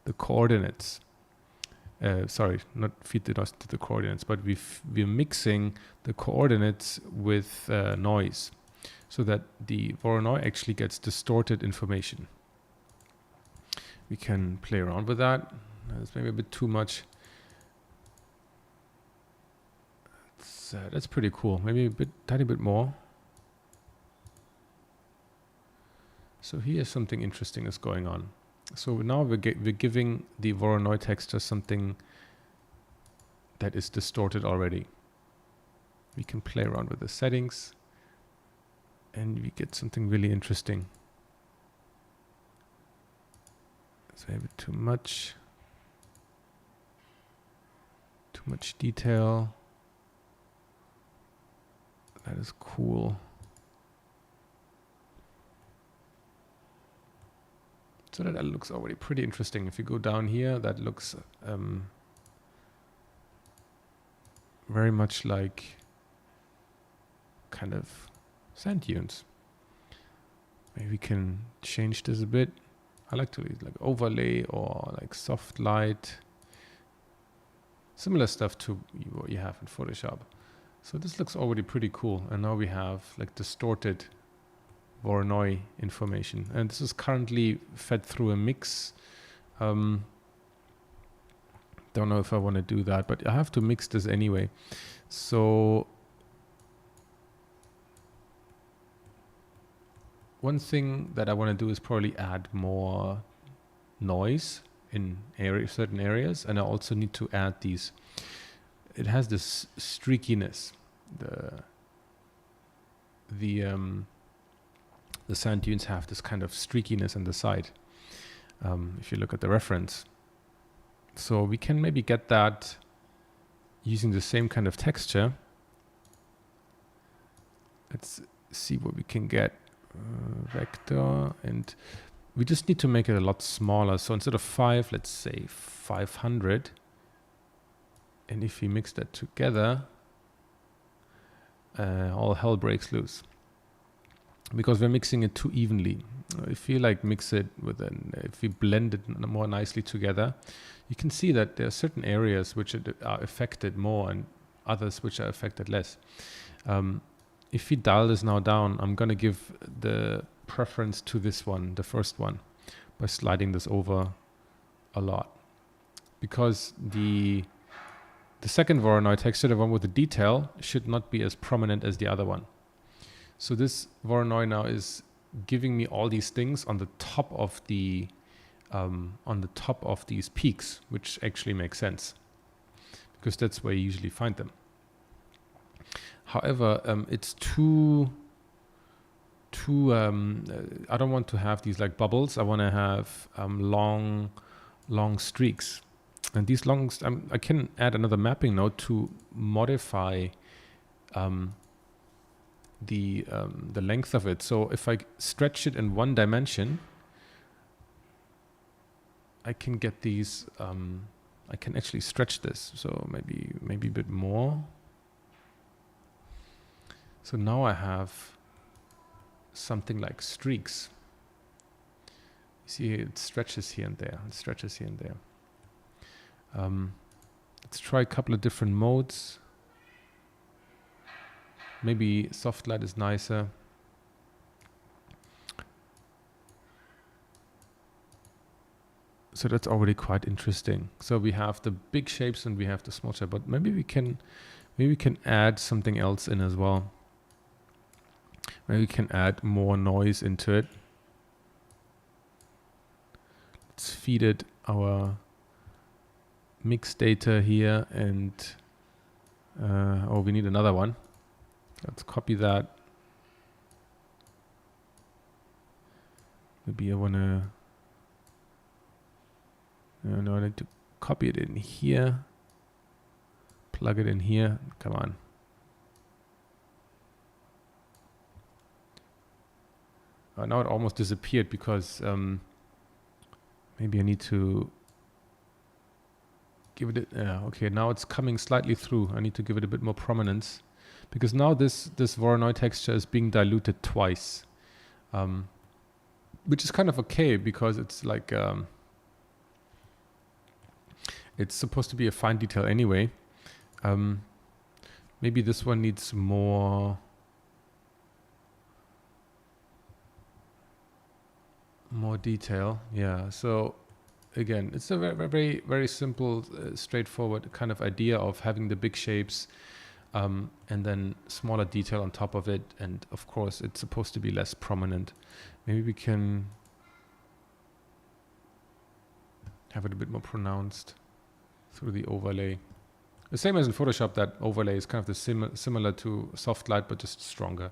A: the coordinates. Sorry, not feed the noise to the coordinates, but we're mixing the coordinates with noise, so that the Voronoi actually gets distorted information. We can play around with that. That's maybe a bit too much. That's pretty cool. Maybe tiny bit more. So here's something interesting is going on. So now we're giving the Voronoi texture something that is distorted already. We can play around with the settings and we get something really interesting. It's maybe too much detail. That is cool. So that looks already pretty interesting. If you go down here, that looks very much like kind of sand dunes. Maybe we can change this a bit. I like to use like overlay or like soft light. Similar stuff to what you have in Photoshop. So this looks already pretty cool. And now we have like distorted Voronoi information. And this is currently fed through a mix. Don't know if I want to do that, but I have to mix this anyway. So one thing that I want to do is probably add more noise in certain areas, and I also need to add these. It has this streakiness. The sand dunes have this kind of streakiness on the side. If you look at the reference, so we can maybe get that using the same kind of texture. Let's see what we can get. Vector, and we just need to make it a lot smaller. So instead of 5, let's say 500. And if we mix that together, all hell breaks loose. Because we're mixing it too evenly. If you like mix it with if we blend it more nicely together, you can see that there are certain areas which are affected more and others which are affected less. If we dial this now down, I'm going to give the preference to this one, the first one, by sliding this over a lot. Because the second Voronoi texture, the one with the detail, should not be as prominent as the other one. So this Voronoi now is giving me all these things on the top of these peaks, which actually makes sense, because that's where you usually find them. However, it's too. I don't want to have these like bubbles. I want to have long streaks, and these I can add another mapping node to modify the length of it. So if I stretch it in one dimension, I can get these. I can actually stretch this. So maybe a bit more. So now I have something like streaks. You see, it stretches here and there. It stretches here and there. Let's try a couple of different modes. Maybe soft light is nicer. So that's already quite interesting. So we have the big shapes and we have the small shape, but maybe we can add something else in as well. Maybe we can add more noise into it. Let's feed it our mix data here, and we need another one. Let's copy that. Maybe I want to. No, I need to copy it in here. Plug it in here. Come on. Now it almost disappeared because maybe I need to give it. Okay, now it's coming slightly through. I need to give it a bit more prominence, because now this Voronoi texture is being diluted twice, which is kind of okay, because it's like it's supposed to be a fine detail anyway. Maybe this one needs more detail. Yeah, so again, it's a very, very, very simple, straightforward kind of idea of having the big shapes and then smaller detail on top of it. And of course, it's supposed to be less prominent. Maybe we can have it a bit more pronounced through the overlay. The same as in Photoshop, that overlay is kind of the similar to soft light, but just stronger.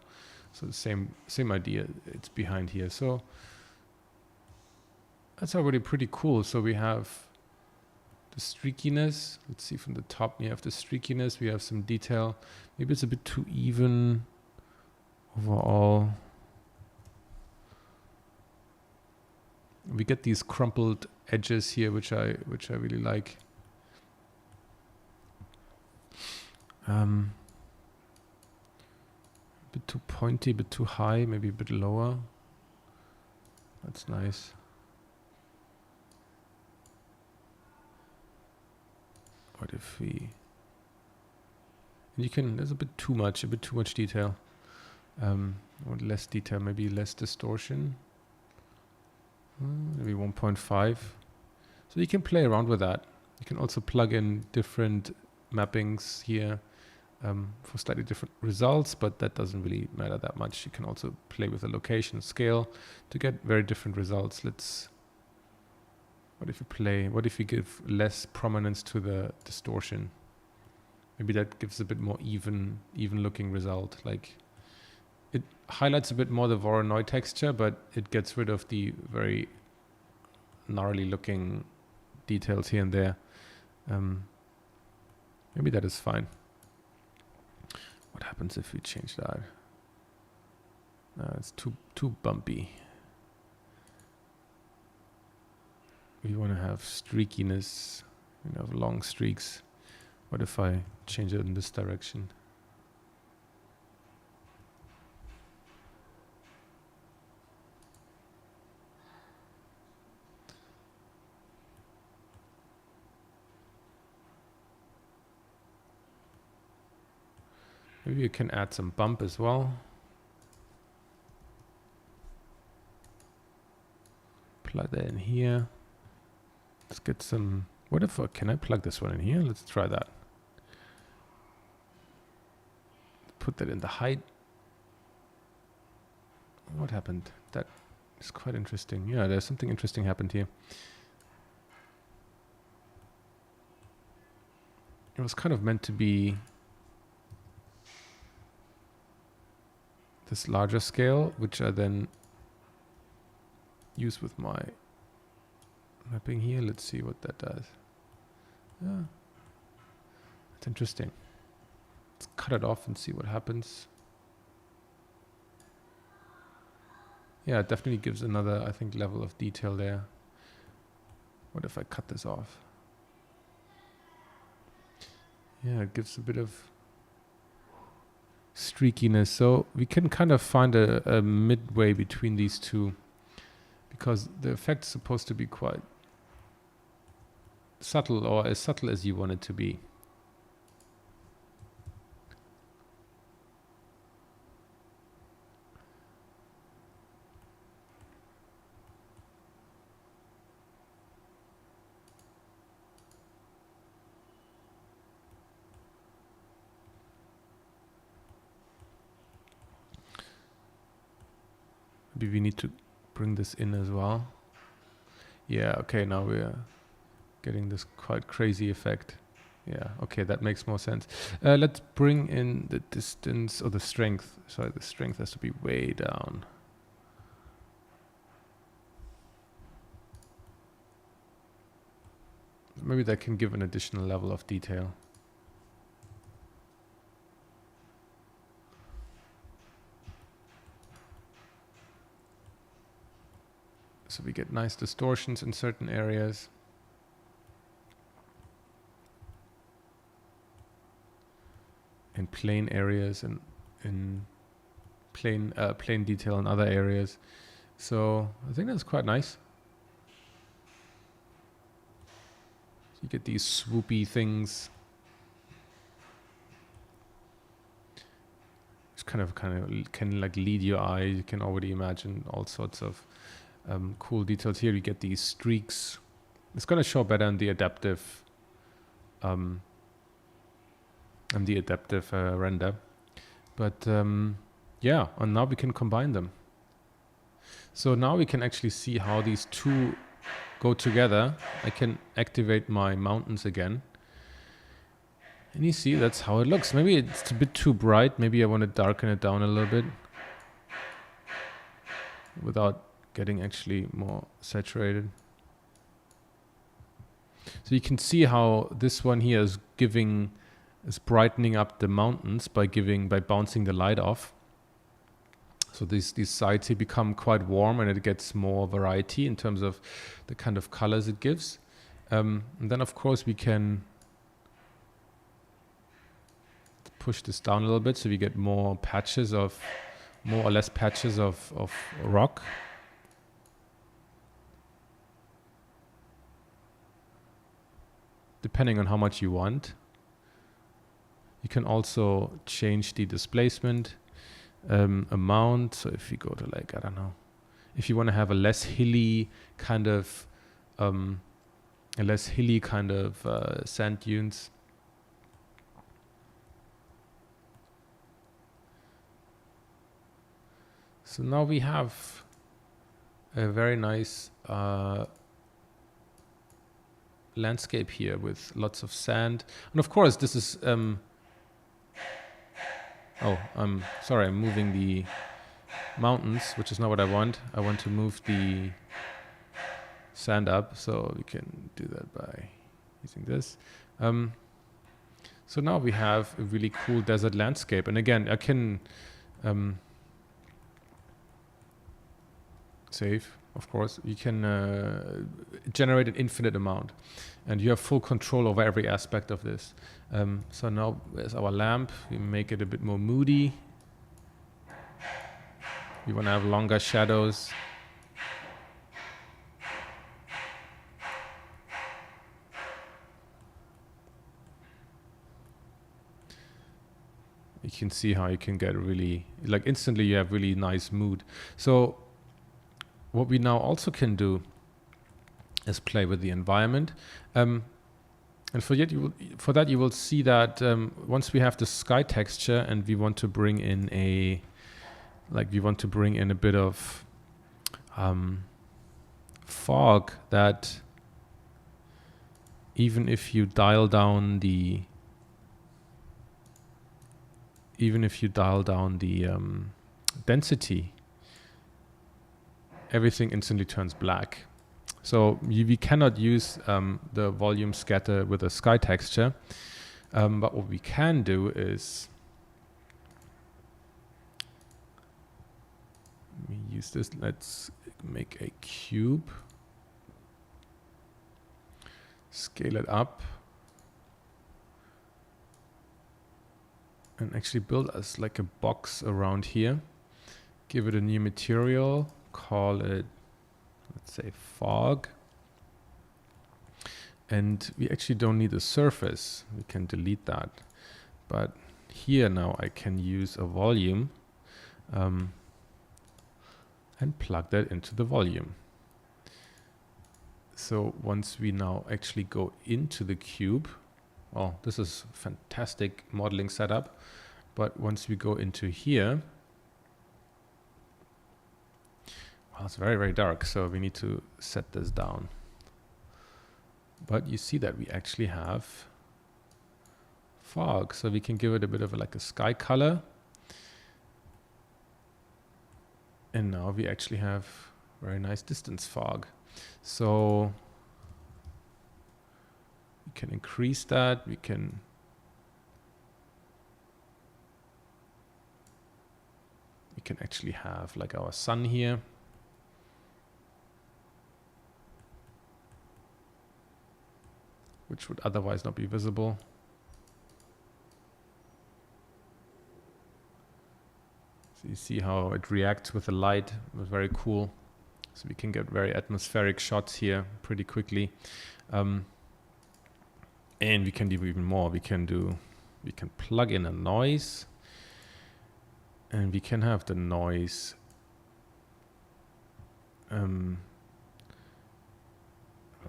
A: So the same idea, it's behind here. So that's already pretty cool. So we have the streakiness. Let's see, from the top, we have the streakiness. We have some detail. Maybe it's a bit too even overall. We get these crumpled edges here, which I really like. A bit too pointy, a bit too high, maybe a bit lower. That's nice. What if we... You can, there's a bit too much detail. Or less detail, maybe less distortion. Maybe 1.5. So you can play around with that. You can also plug in different mappings here for slightly different results, but that doesn't really matter that much. You can also play with the location scale to get very different results. What if you give less prominence to the distortion? Maybe that gives a bit more even looking result. Like it highlights a bit more the Voronoi texture, but it gets rid of the very gnarly looking details here and there. Maybe that is fine. What happens if we change that? It's too bumpy. We want to have streakiness, long streaks. What if I change it in this direction? Maybe you can add some bump as well. Plug that in here. Let's get some... can I plug this one in here? Let's try that. Put that in the height. What happened? That is quite interesting. Yeah, there's something interesting happened here. It was kind of meant to be this larger scale, which I then use with my mapping here. Let's see what that does. Yeah, that's interesting. Let's cut it off and see what happens. Yeah, it definitely gives another, I think, level of detail there. What if I cut this off? Yeah, it gives a bit of streakiness. So we can kind of find a midway between these two, because the effect's supposed to be quite subtle, or as subtle as you want it to be. Maybe we need to bring this in as well. Yeah, okay, now we're getting this quite crazy effect. Yeah, okay, that makes more sense. Let's bring in the distance, or the strength. Sorry, the strength has to be way down. Maybe that can give an additional level of detail. So we get nice distortions in certain areas. In plain areas, and in plain detail in other areas. So I think that's quite nice. You get these swoopy things. It's kind of can like lead your eye. You can already imagine all sorts of cool details here. You get these streaks. It's going to show better in the adaptive render. But yeah, and now we can combine them. So now we can actually see how these two go together. I can activate my mountains again. And you see, that's how it looks. Maybe it's a bit too bright. Maybe I want to darken it down a little bit without getting actually more saturated. So you can see how this one here is brightening up the mountains by bouncing the light off. So these sides here become quite warm, and it gets more variety in terms of the kind of colors it gives. And then of course we can push this down a little bit, so we get more or less patches of rock. depending on how much you want. You can also change the displacement amount. So if you go to like, I don't know, if you want to have a less hilly kind of sand dunes. So now we have a very nice landscape here with lots of sand. And of course this is, oh, I'm sorry, I'm moving the mountains, which is not what I want. I want to move the sand up, so we can do that by using this. So now we have a really cool desert landscape. And again, I can save, of course. You can generate an infinite amount, and you have full control over every aspect of this. So now there's our lamp. We make it a bit more moody. We want to have longer shadows. You can see how you can get really, like instantly you have really nice mood. So what we now also can do is play with the environment. And for that you will see that once we have the sky texture and we want to bring in a bit of fog, that even if you dial down the density, everything instantly turns black. So we cannot use the volume scatter with a sky texture, but what we can do is let me use this. Let's make a cube, scale it up, and actually build us like a box around here. Give it a new material, call it, let's say, fog. And we actually don't need a surface. We can delete that. But here now I can use a volume and plug that into the volume. So once we now actually go into the cube, oh, this is fantastic modeling setup. But once we go into here, well, it's very, very dark, so we need to set this down. But you see that we actually have fog, so we can give it a bit of like a sky color. And now we actually have very nice distance fog. So we can increase that, we can actually have like our sun here. Which would otherwise not be visible. So you see how it reacts with the light. It was very cool. So we can get very atmospheric shots here pretty quickly. And we can do even more. We can plug in a noise, and we can have the noise well,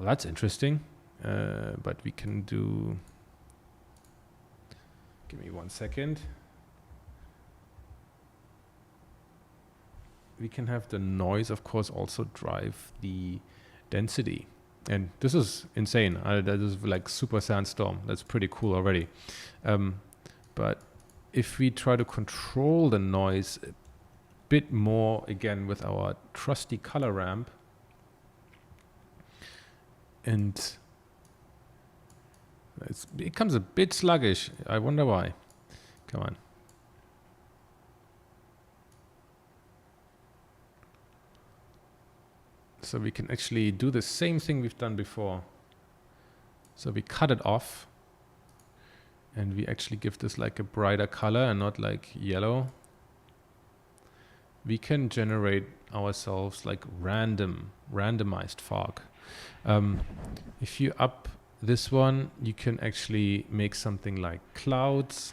A: that's interesting. But we can do, give me 1 second. We can have the noise, of course, also drive the density. And this is insane. That is like super sandstorm. That's pretty cool already. But if we try to control the noise a bit more, again, with our trusty color ramp, and it becomes a bit sluggish. I wonder why. Come on. So we can actually do the same thing we've done before. So we cut it off, and we actually give this like a brighter color and not like yellow. We can generate ourselves like randomized fog. If you up this one, you can actually make something like clouds.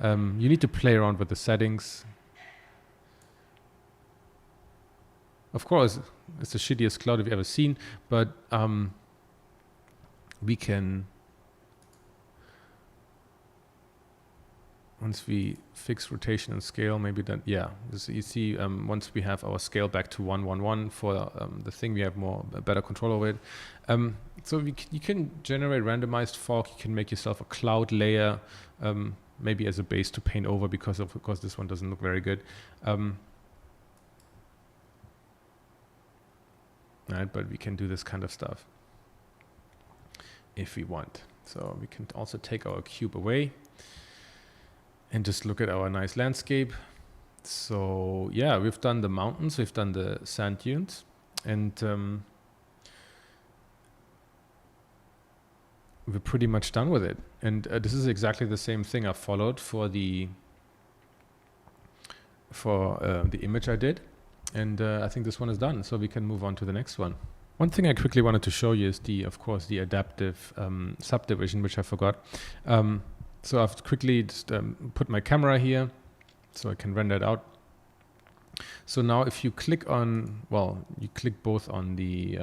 A: You need to play around with the settings. Of course, it's the shittiest cloud you've ever seen, but we can, once we fix rotation and scale, maybe that, yeah, so you see, once we have our scale back to 1:1:1 for the thing, we have better control over it. So you can generate randomized fog. You can make yourself a cloud layer, maybe as a base to paint over, because of course this one doesn't look very good. Right, but we can do this kind of stuff if we want. So we can also take our cube away and just look at our nice landscape. So yeah, we've done the mountains, we've done the sand dunes, and we're pretty much done with it. And this is exactly the same thing I followed for the image I did. And I think this one is done, so we can move on to the next one. One thing I quickly wanted to show you is of course, the adaptive subdivision, which I forgot. So I've quickly just put my camera here, so I can render it out. So now if you click on, well, you click both on the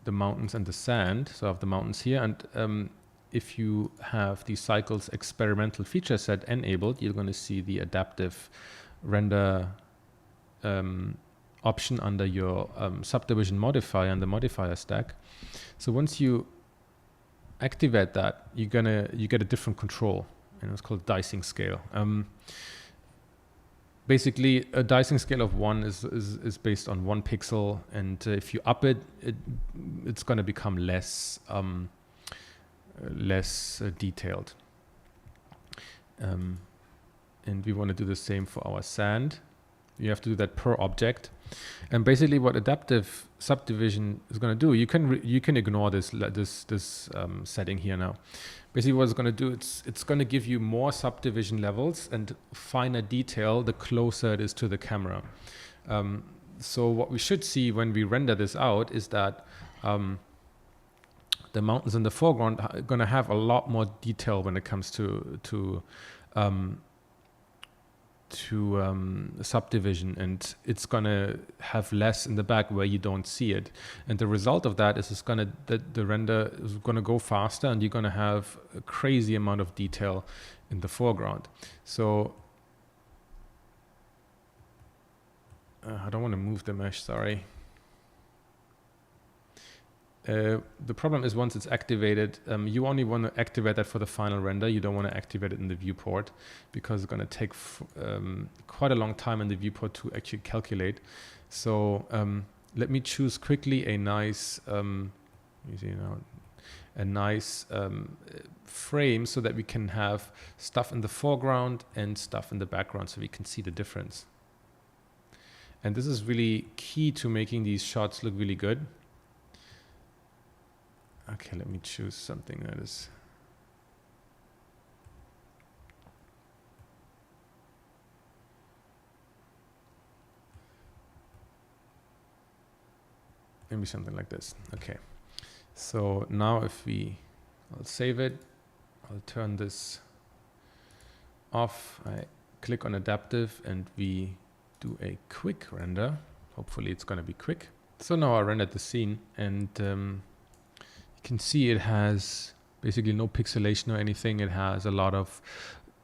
A: mountains and the sand. So I have the mountains here, and if you have the cycles experimental feature set enabled, you're going to see the adaptive render option under your subdivision modifier and the modifier stack. So once you activate that, you get a different control, and it's called dicing scale. Basically, a dicing scale of 1 is based on 1 pixel, and if you up it's going to become less detailed. And we want to do the same for our sand. You have to do that per object. And basically what adaptive subdivision is going to do, you can ignore this setting here now. Basically what it's going to do, it's going to give you more subdivision levels and finer detail the closer it is to the camera. So what we should see when we render this out is that the mountains in the foreground are going to have a lot more detail when it comes to subdivision, and it's gonna have less in the back where you don't see it. And the result of that is the render is gonna go faster, and you're gonna have a crazy amount of detail in the foreground. So I don't want to move the mesh, sorry. The problem is once it's activated, you only want to activate that for the final render. You don't want to activate it in the viewport, because it's going to take quite a long time in the viewport to actually calculate. So let me choose quickly a nice, frame so that we can have stuff in the foreground and stuff in the background, so we can see the difference. And this is really key to making these shots look really good. Okay, let me choose something that is maybe something like this. Okay, so now I'll save it, I'll turn this off, I click on adaptive, and we do a quick render. Hopefully it's going to be quick. So now I rendered the scene, and you can see it has basically no pixelation or anything. It has a lot of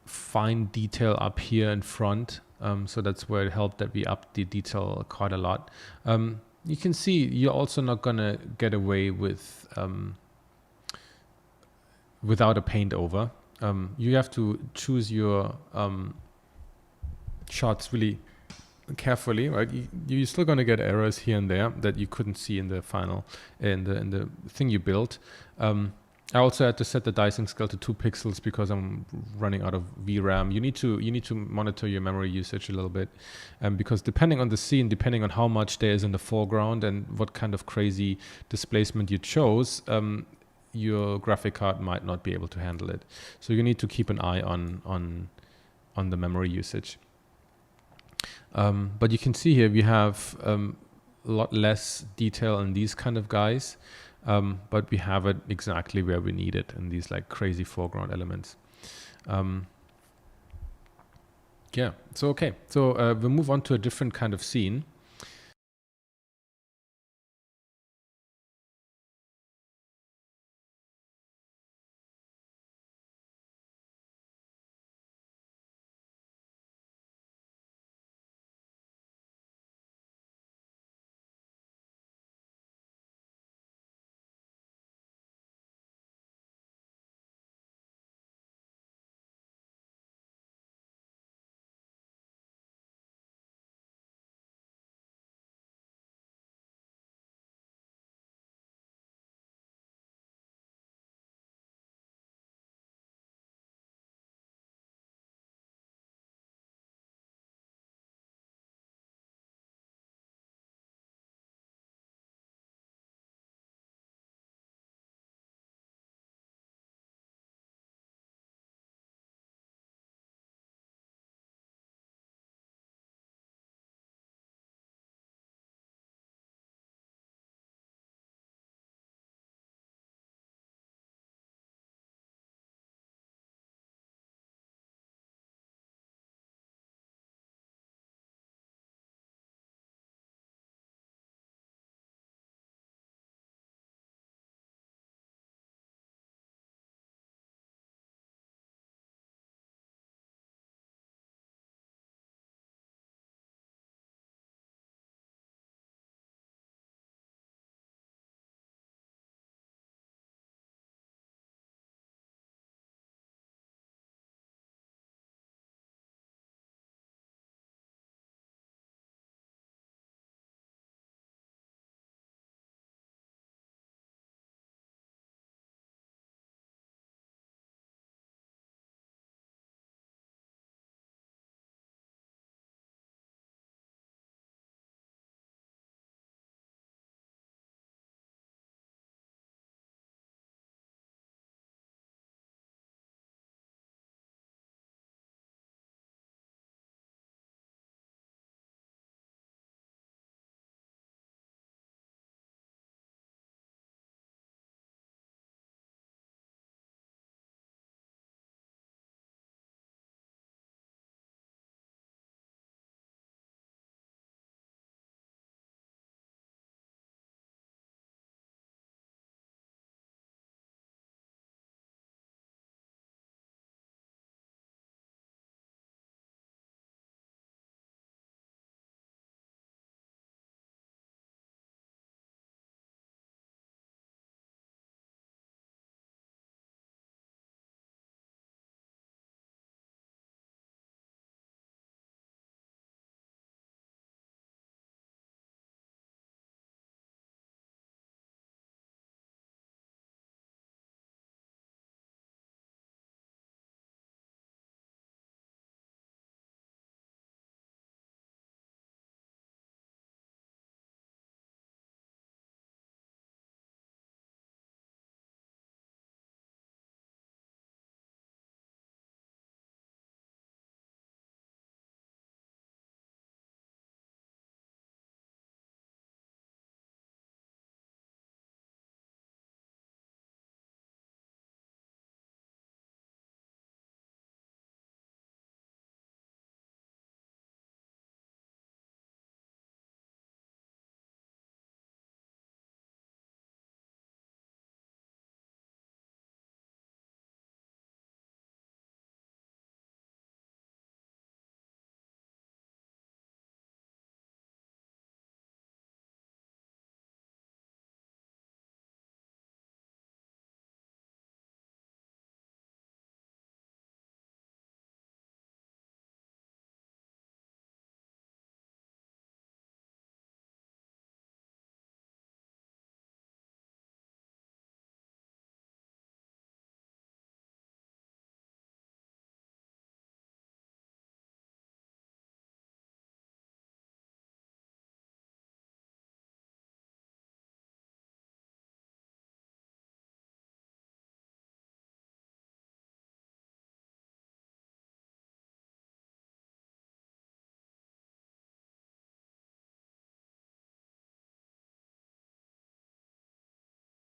A: fine detail up here in front. So that's where it helped that we upped the detail quite a lot. You can see you're also not going to get away with without a paint over. You have to choose your shots really carefully, right? You're still going to get errors here and there that you couldn't see in the final, in the thing you built. I also had to set the dicing scale to 2 pixels because I'm running out of VRAM. You need to monitor your memory usage a little bit, because depending on the scene, depending on how much there is in the foreground and what kind of crazy displacement you chose, your graphic card might not be able to handle it. So you need to keep an eye on the memory usage. But you can see here we have a lot less detail in these kind of guys. but we have it exactly where we need it in these like crazy foreground elements. Yeah, so okay, so we'll move on to a different kind of scene.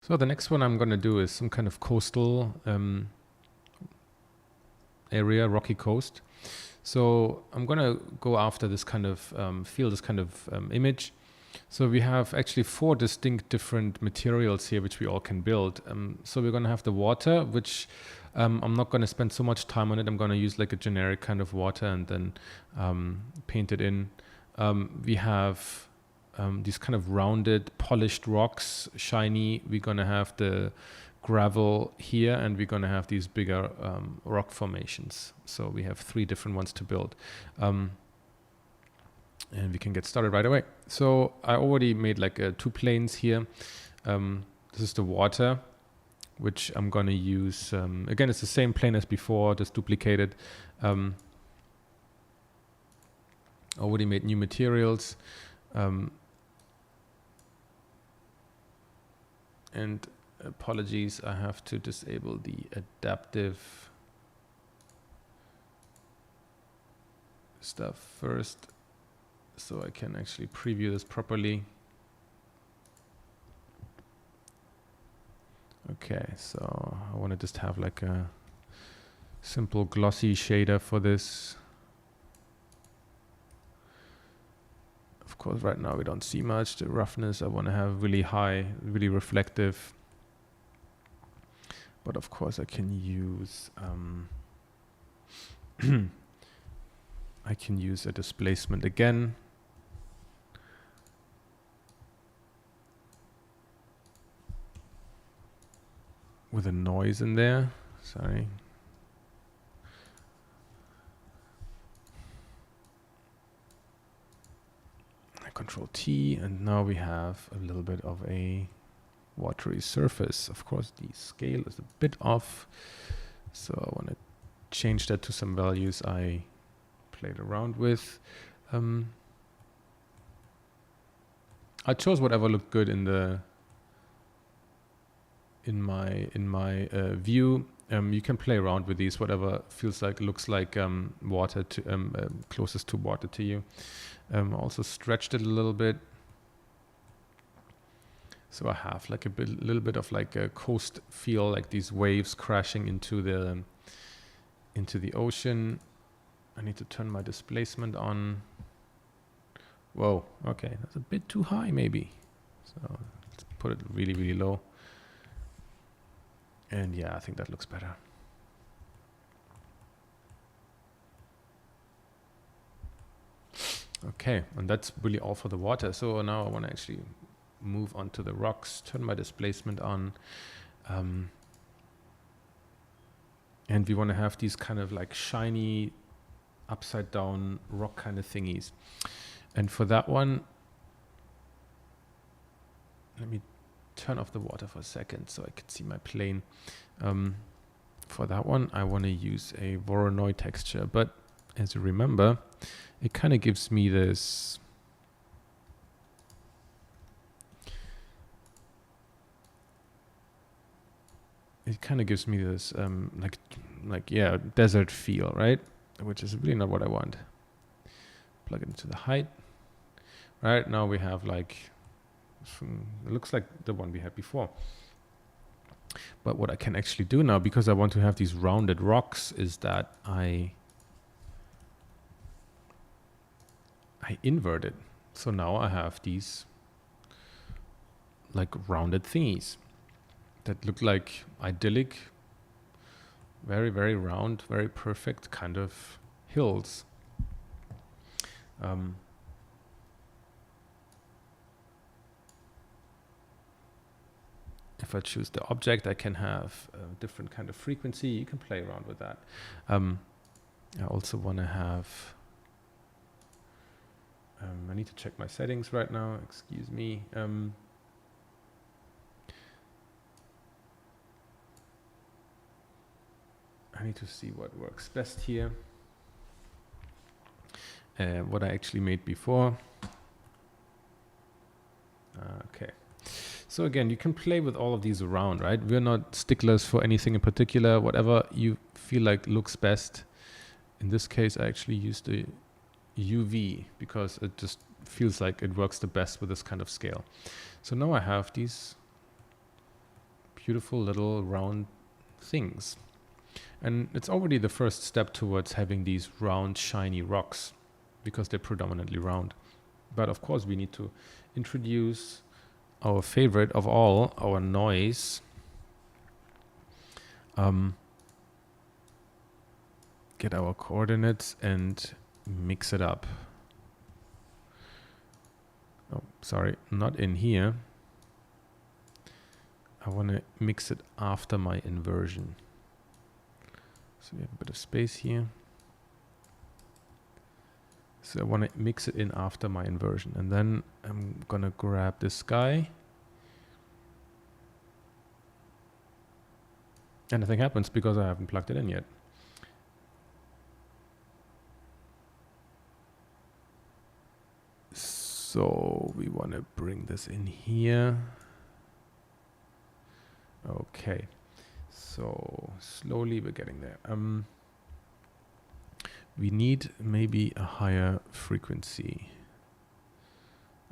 A: So the next one I'm going to do is some kind of coastal area, rocky coast. So I'm going to go after this kind of feel, this kind of image. So we have actually 4 distinct different materials here which we all can build. So we're going to have the water, which I'm not going to spend so much time on it. I'm going to use like a generic kind of water and then paint it in. We have these kind of rounded, polished rocks, shiny. We're going to have the gravel here, and we're going to have these bigger rock formations. So we have 3 different ones to build. And we can get started right away. So I already made like 2 planes here. This is the water, which I'm going to use. Again, it's the same plane as before, just duplicated. Already made new materials. And apologies, I have to disable the adaptive stuff first, so I can actually preview this properly. Okay, so I want to just have like a simple glossy shader for this. Of course, right now we don't see much. The roughness I want to have really high, really reflective. But of course I can use I can use a displacement again. With a noise in there. Sorry. Control T, and now we have a little bit of a watery surface. Of course, the scale is a bit off, so I want to change that to some values I played around with. I chose whatever looked good in the in my view. You can play around with these, whatever feels like, looks like water to closest to water to you. Also stretched it a little bit, so I have like a little bit of like a coast feel, like these waves crashing into the ocean. I need to turn my displacement on. Whoa, okay, that's a bit too high maybe. So let's put it really, really low. And yeah, I think that looks better. Okay, and that's really all for the water. So now I want to actually move on to the rocks, turn my displacement on. And we want to have these kind of like shiny, upside down rock kind of thingies. And for that one, let me turn off the water for a second so I can see my plane. For that one, I want to use a Voronoi texture, but as you remember, it kind of gives me this desert feel, right? Which is really not what I want. Plug it into the height. Right now we have like, it looks like the one we had before. But what I can actually do now, because I want to have these rounded rocks, is that I invert it. So now I have these like rounded thingies that look like idyllic, very, very round, very perfect kind of hills. If I choose the object, I can have a different kind of frequency. You can play around with that. I also want to have, I need to check my settings right now, excuse me. I need to see what works best here. What I actually made before. Okay. So again, you can play with all of these around, right? We're not sticklers for anything in particular. Whatever you feel like looks best. In this case, I actually used the UV because it just feels like it works the best with this kind of scale. So now I have these beautiful little round things. And it's already the first step towards having these round, shiny rocks, because they're predominantly round. But of course, we need to introduce our favorite of all, our noise. Get our coordinates and mix it up. Oh, sorry, not in here. I want to mix it after my inversion. So we have a bit of space here. So I want to mix it in after my inversion. And then I'm going to grab this guy. And nothing happens because I haven't plugged it in yet. So we want to bring this in here. Okay. So slowly we're getting there. We need maybe a higher frequency.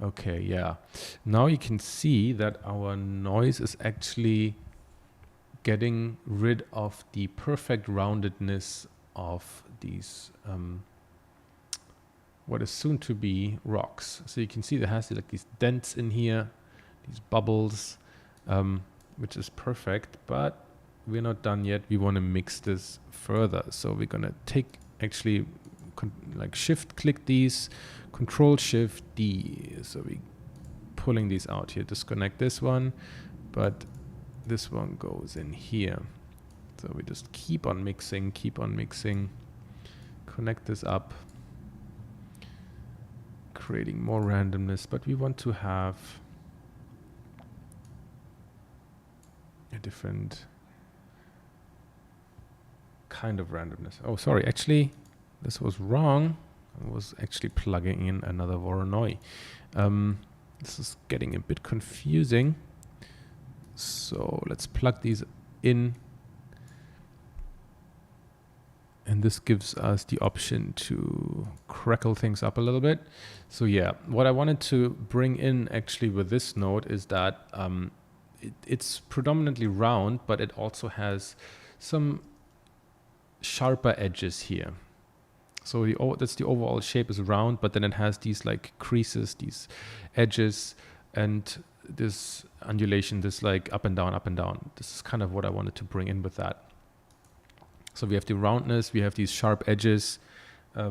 A: Okay, yeah. Now you can see that our noise is actually getting rid of the perfect roundedness of these what is soon to be rocks. So you can see there has like these dents in here, these bubbles, which is perfect, but we're not done yet. We want to mix this further. So we're gonna take actually like shift click these, control shift D. So we pulling these out here, disconnect this one, but this one goes in here. So we just keep on mixing, connect this up, creating more randomness, but we want to have a different kind of randomness. Oh, sorry, actually, this was wrong. I was actually plugging in another Voronoi. This is getting a bit confusing. So let's plug these in. And this gives us the option to crackle things up a little bit. So yeah, what I wanted to bring in actually with this node is that it's predominantly round, but it also has some sharper edges here. So that's the overall shape is round, but then it has these like creases, these edges, and this undulation, this like up and down, up and down. This is kind of what I wanted to bring in with that. So we have the roundness, we have these sharp edges. I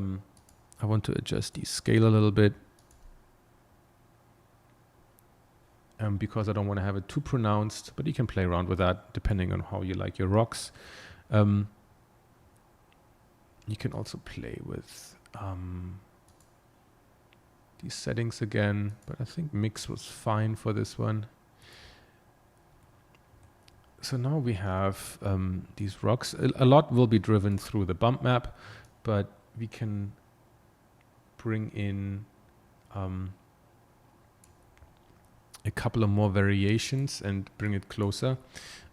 A: want to adjust the scale a little bit. Because I don't want to have it too pronounced, but you can play around with that depending on how you like your rocks. You can also play with these settings again, but I think mix was fine for this one. So now we have these rocks. A lot will be driven through the bump map, but we can bring in a couple of more variations and bring it closer.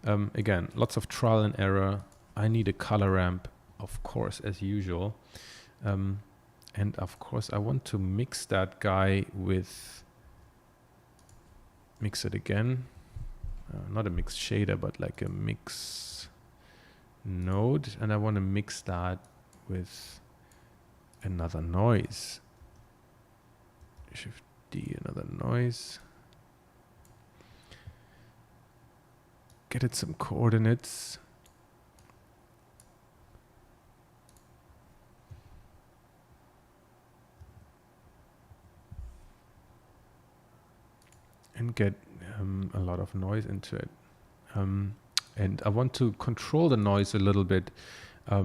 A: Again, lots of trial and error. I need a color ramp, of course, as usual. And of course, I want to mix that guy with, mix it again. Not a mix shader, but like a mix node. And I want to mix that with another noise. Shift D, another noise. Get it some coordinates. And get a lot of noise into it. And I want to control the noise a little bit. I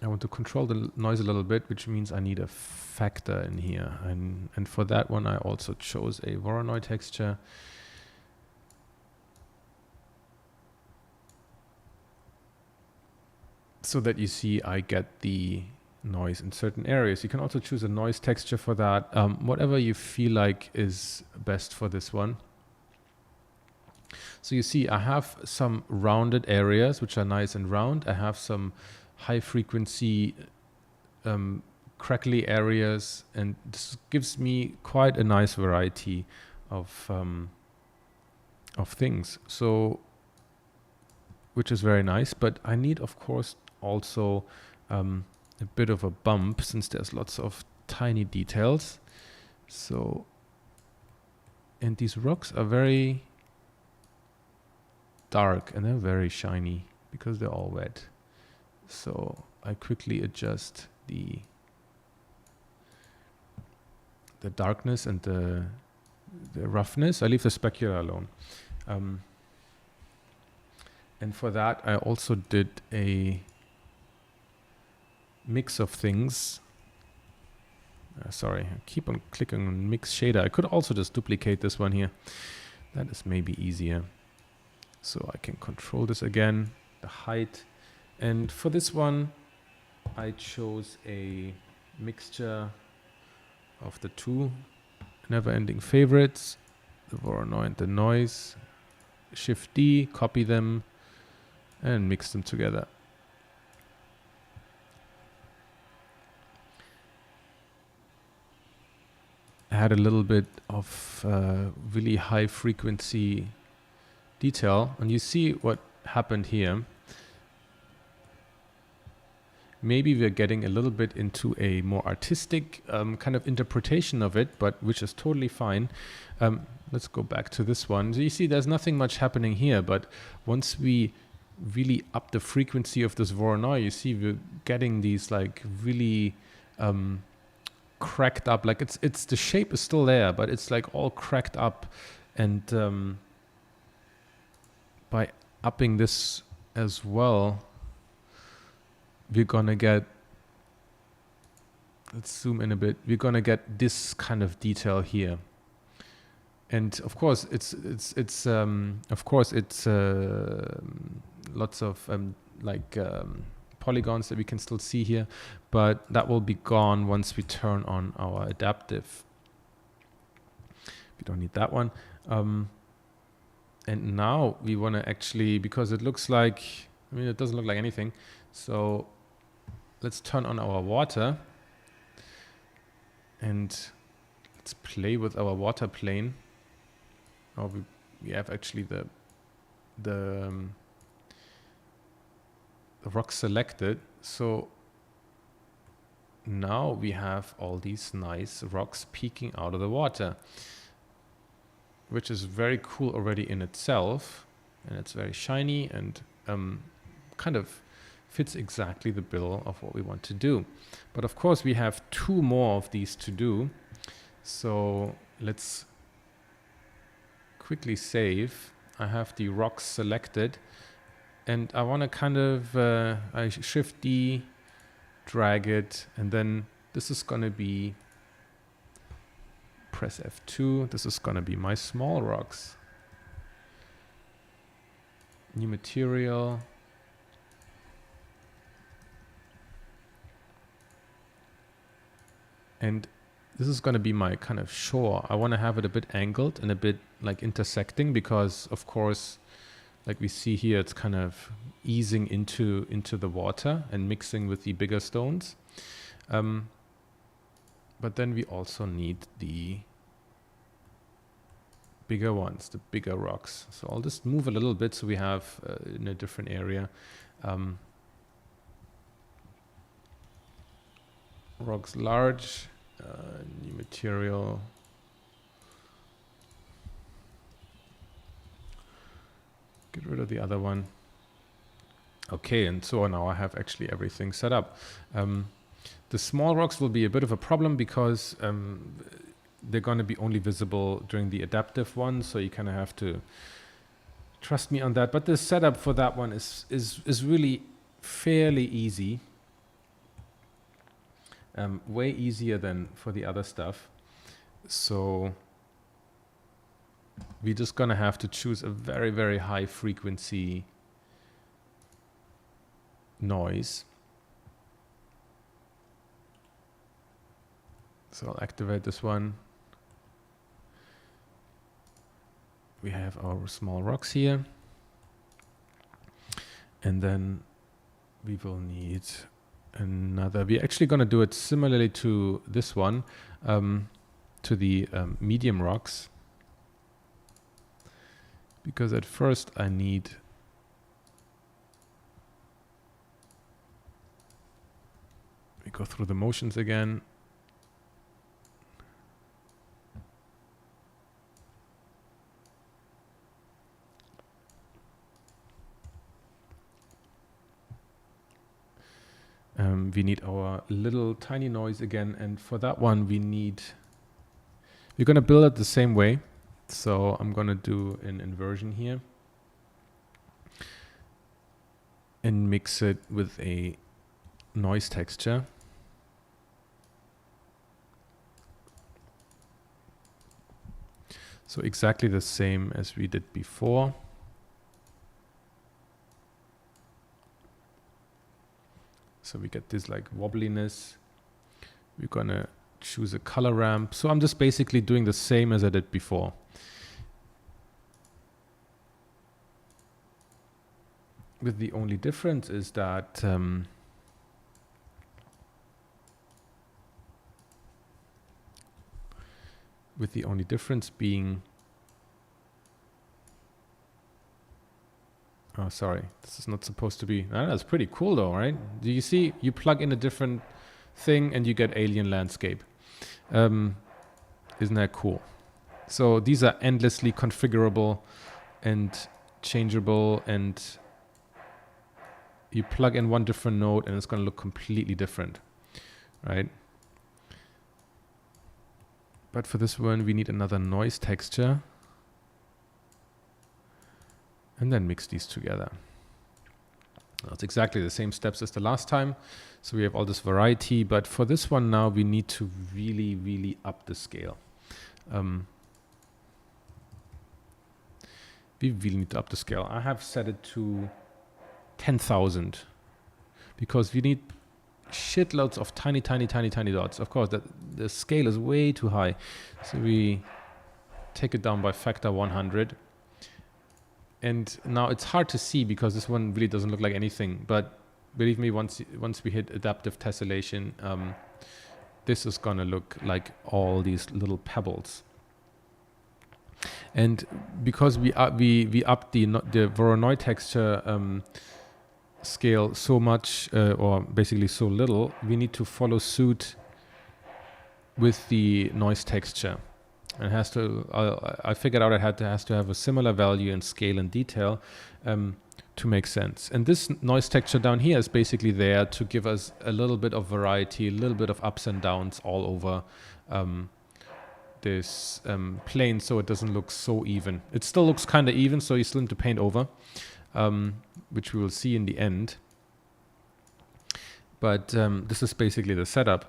A: want to control the noise a little bit, which means I need a factor in here. And for that one, I also chose a Voronoi texture. So that you see I get the noise in certain areas. You can also choose a noise texture for that, whatever you feel like is best for this one. So you see I have some rounded areas which are nice and round. I have some high frequency crackly areas, and this gives me quite a nice variety of things. So, which is very nice, but I need, of course, also a bit of a bump since there's lots of tiny details. So, and these rocks are very dark and they're very shiny because they're all wet. So I quickly adjust the darkness and the roughness. I leave the specular alone. And for that, I also did a mix of things. Sorry, I keep on clicking on mix shader. I could also just duplicate this one here. That is maybe easier. So I can control this again, the height. And for this one, I chose a mixture of the two never-ending favorites, the Voronoi and the noise. Shift D, copy them, and mix them together. I had a little bit of really high frequency detail, and you see what happened here. Maybe we're getting a little bit into a more artistic kind of interpretation of it, but which is totally fine. Let's go back to this one. So you see there's nothing much happening here, but once we really up the frequency of this Voronoi, you see we're getting these like really cracked up, like it's the shape is still there, but it's like all cracked up. And by upping this as well, we're gonna get, let's zoom in a bit, we're gonna get this kind of detail here. And of course it's lots of polygons that we can still see here, but that will be gone once we turn on our adaptive. We don't need that one. And now we want to actually, because it looks like, I mean, it doesn't look like anything. So let's turn on our water and let's play with our water plane. Oh, we have actually the rock selected. So now we have all these nice rocks peeking out of the water, which is very cool already in itself. And it's very shiny and kind of fits exactly the bill of what we want to do. But of course we have two more of these to do. So let's quickly save. I have the rocks selected and I want to kind of, I shift D, drag it, and then this is going to be, press F2, this is going to be my small rocks. New material. And this is going to be my kind of shore. I want to have it a bit angled and a bit like intersecting because, of course, like we see here, it's kind of easing into the water and mixing with the bigger stones. But then we also need the bigger ones, the bigger rocks. So I'll just move a little bit so we have in a different area. Rocks large, new material. Get rid of the other one. Okay, and so now I have actually everything set up. The small rocks will be a bit of a problem because they're going to be only visible during the adaptive one, so you kind of have to trust me on that. But the setup for that one is really fairly easy. Way easier than for the other stuff. So we're just gonna have to choose a very, very high frequency noise. So I'll activate this one. We have our small rocks here. And then we will need another. We're actually going to do it similarly to this one, to the medium rocks. because at first I need we go through the motions again. We need our little tiny noise again, and for that one we're going to build it the same way. So I'm going to do an inversion here and mix it with a noise texture. So exactly the same as we did before. So we get this like wobbliness. We're gonna choose a color ramp. So I'm just basically doing the same as I did before. With the only difference is that with the only difference being oh, sorry, this is not supposed to be. That's pretty cool though, right? Do you see? You plug in a different thing and you get alien landscape. Isn't that cool? So these are endlessly configurable and changeable, and you plug in one different node and it's going to look completely different, right? But for this one, we need another noise texture. And then mix these together. That's exactly the same steps as the last time. So we have all this variety, but for this one now we need to really, really up the scale. We really need to up the scale. I have set it to 10,000 because we need shitloads of tiny, tiny, tiny, tiny dots. Of course, the scale is way too high. So we take it down by factor 100. And now it's hard to see because this one really doesn't look like anything. But believe me, once we hit adaptive tessellation, this is gonna look like all these little pebbles. And because we upped the Voronoi texture scale so much, or basically so little, we need to follow suit with the noise texture. It has to. I figured out it has to have a similar value in scale and detail to make sense. And this noise texture down here is basically there to give us a little bit of variety, a little bit of ups and downs all over this plane, so it doesn't look so even. It still looks kind of even, so you still need to paint over, which we will see in the end. But this is basically the setup.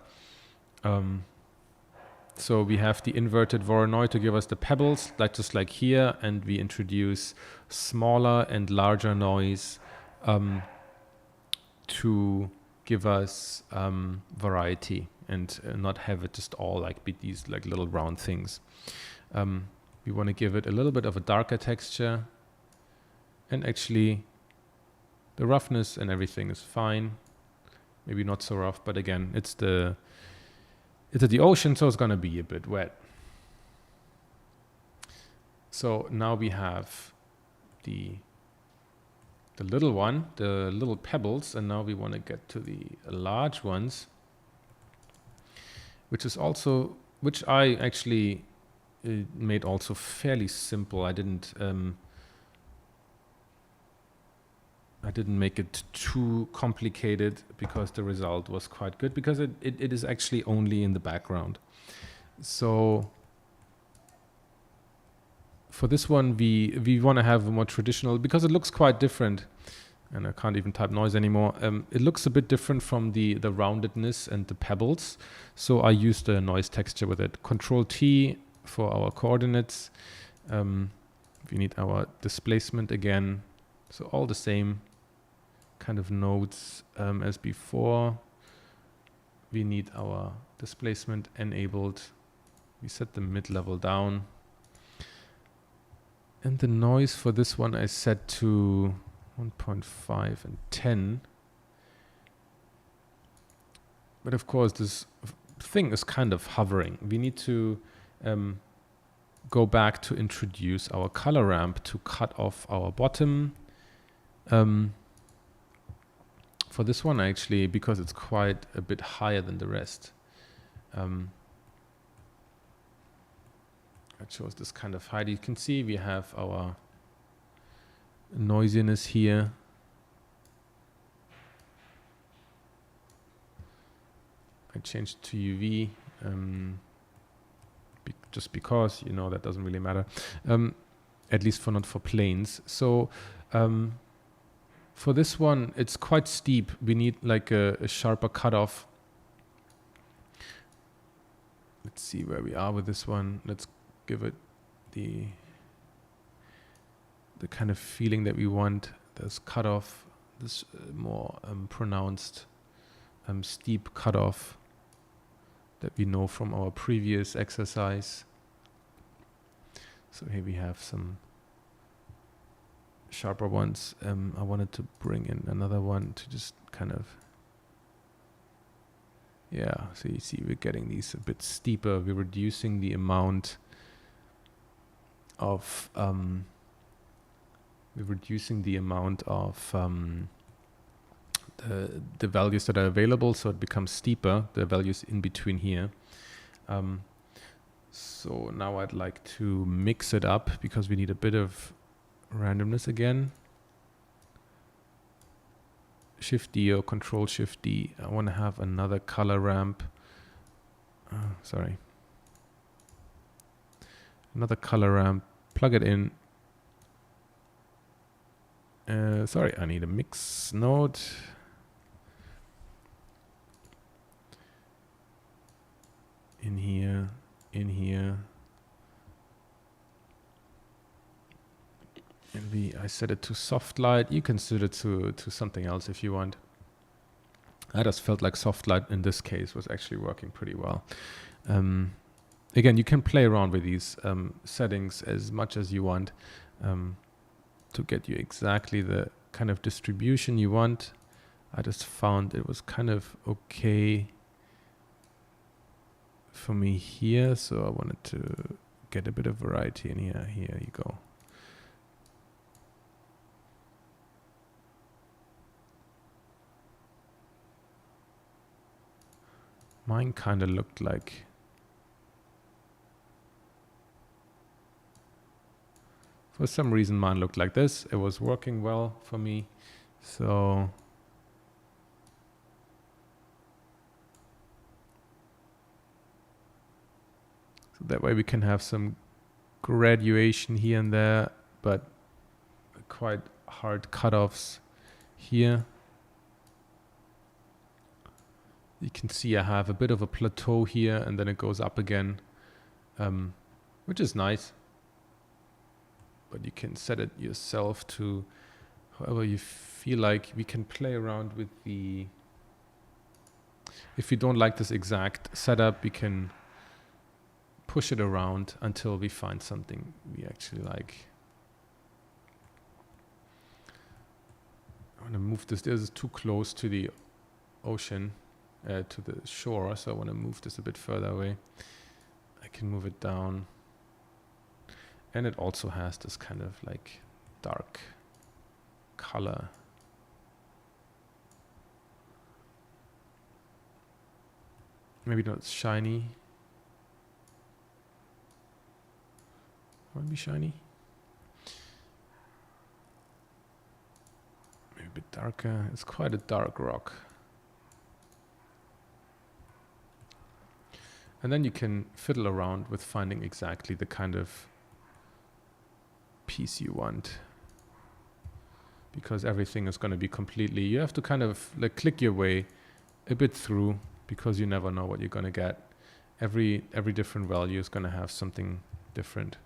A: So we have the inverted Voronoi to give us the pebbles, like just like here, and we introduce smaller and larger noise to give us variety and not have it just all like be these like little round things. We want to give it a little bit of a darker texture, and actually the roughness and everything is fine. Maybe not so rough, but again, it's at the ocean, so it's going to be a bit wet. So now we have the little one, the little pebbles, and now we want to get to the large ones, which I actually made also fairly simple. I didn't make it too complicated because the result was quite good, because it is actually only in the background. So for this one, we want to have a more traditional, because it looks quite different, and I can't even type noise anymore. It looks a bit different from the roundedness and the pebbles. So I used a noise texture with it. Control T for our coordinates. We need our displacement again. So all the same kind of nodes as before. We need our displacement enabled. We set the mid-level down. And the noise for this one I set to 1.5 and 10. But of course this thing is kind of hovering. We need to go back to introduce our color ramp to cut off our bottom. For this one, actually, because it's quite a bit higher than the rest, it shows this kind of height. You can see we have our noisiness here. I changed to UV just because, you know, that doesn't really matter, at least not for planes. So for this one, it's quite steep. We need like a sharper cutoff. Let's see where we are with this one. Let's give it the kind of feeling that we want. This cutoff, this more pronounced steep cutoff that we know from our previous exercise. So here we have some sharper ones. I wanted to bring in another one to just kind of, yeah, so you see we're getting these a bit steeper. We're reducing the amount of the values that are available, so it becomes steeper, the values in between here. So now I'd like to mix it up because we need a bit of randomness again. Shift D or Control Shift D. I want to have another color ramp. Another color ramp. Plug it in. I need a mix node. In here. And I set it to soft light. You can set it to something else if you want. I just felt like soft light in this case was actually working pretty well. Again, you can play around with these settings as much as you want to get you exactly the kind of distribution you want. I just found it was kind of okay for me here, so I wanted to get a bit of variety in here. Here you go. Mine kind of looked like, for some reason mine looked like this. It was working well for me, so that way we can have some graduation here and there, but quite hard cutoffs here. You can see I have a bit of a plateau here and then it goes up again, which is nice. But you can set it yourself to however you feel like. We can play around with the, if you don't like this exact setup, we can push it around until we find something we actually like. I want to move this. This is too close to the ocean, to the shore, so I want to move this a bit further away. I can move it down. And it also has this kind of like dark color. Maybe not shiny. Want to be shiny? Maybe a bit darker. It's quite a dark rock. And then you can fiddle around with finding exactly the kind of piece you want, because everything is going to be completely, you have to kind of like click your way a bit through, because you never know what you're going to get. Every different value is going to have something different.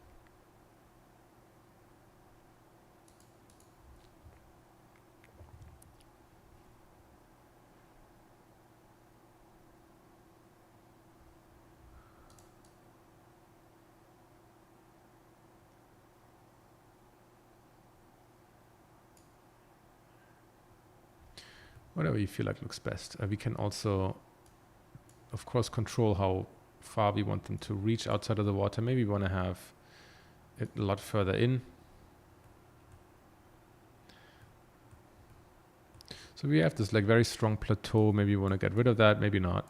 A: Whatever you feel like looks best. We can also, of course, control how far we want them to reach outside of the water. Maybe we want to have it a lot further in. So we have this like very strong plateau. Maybe you want to get rid of that, maybe not.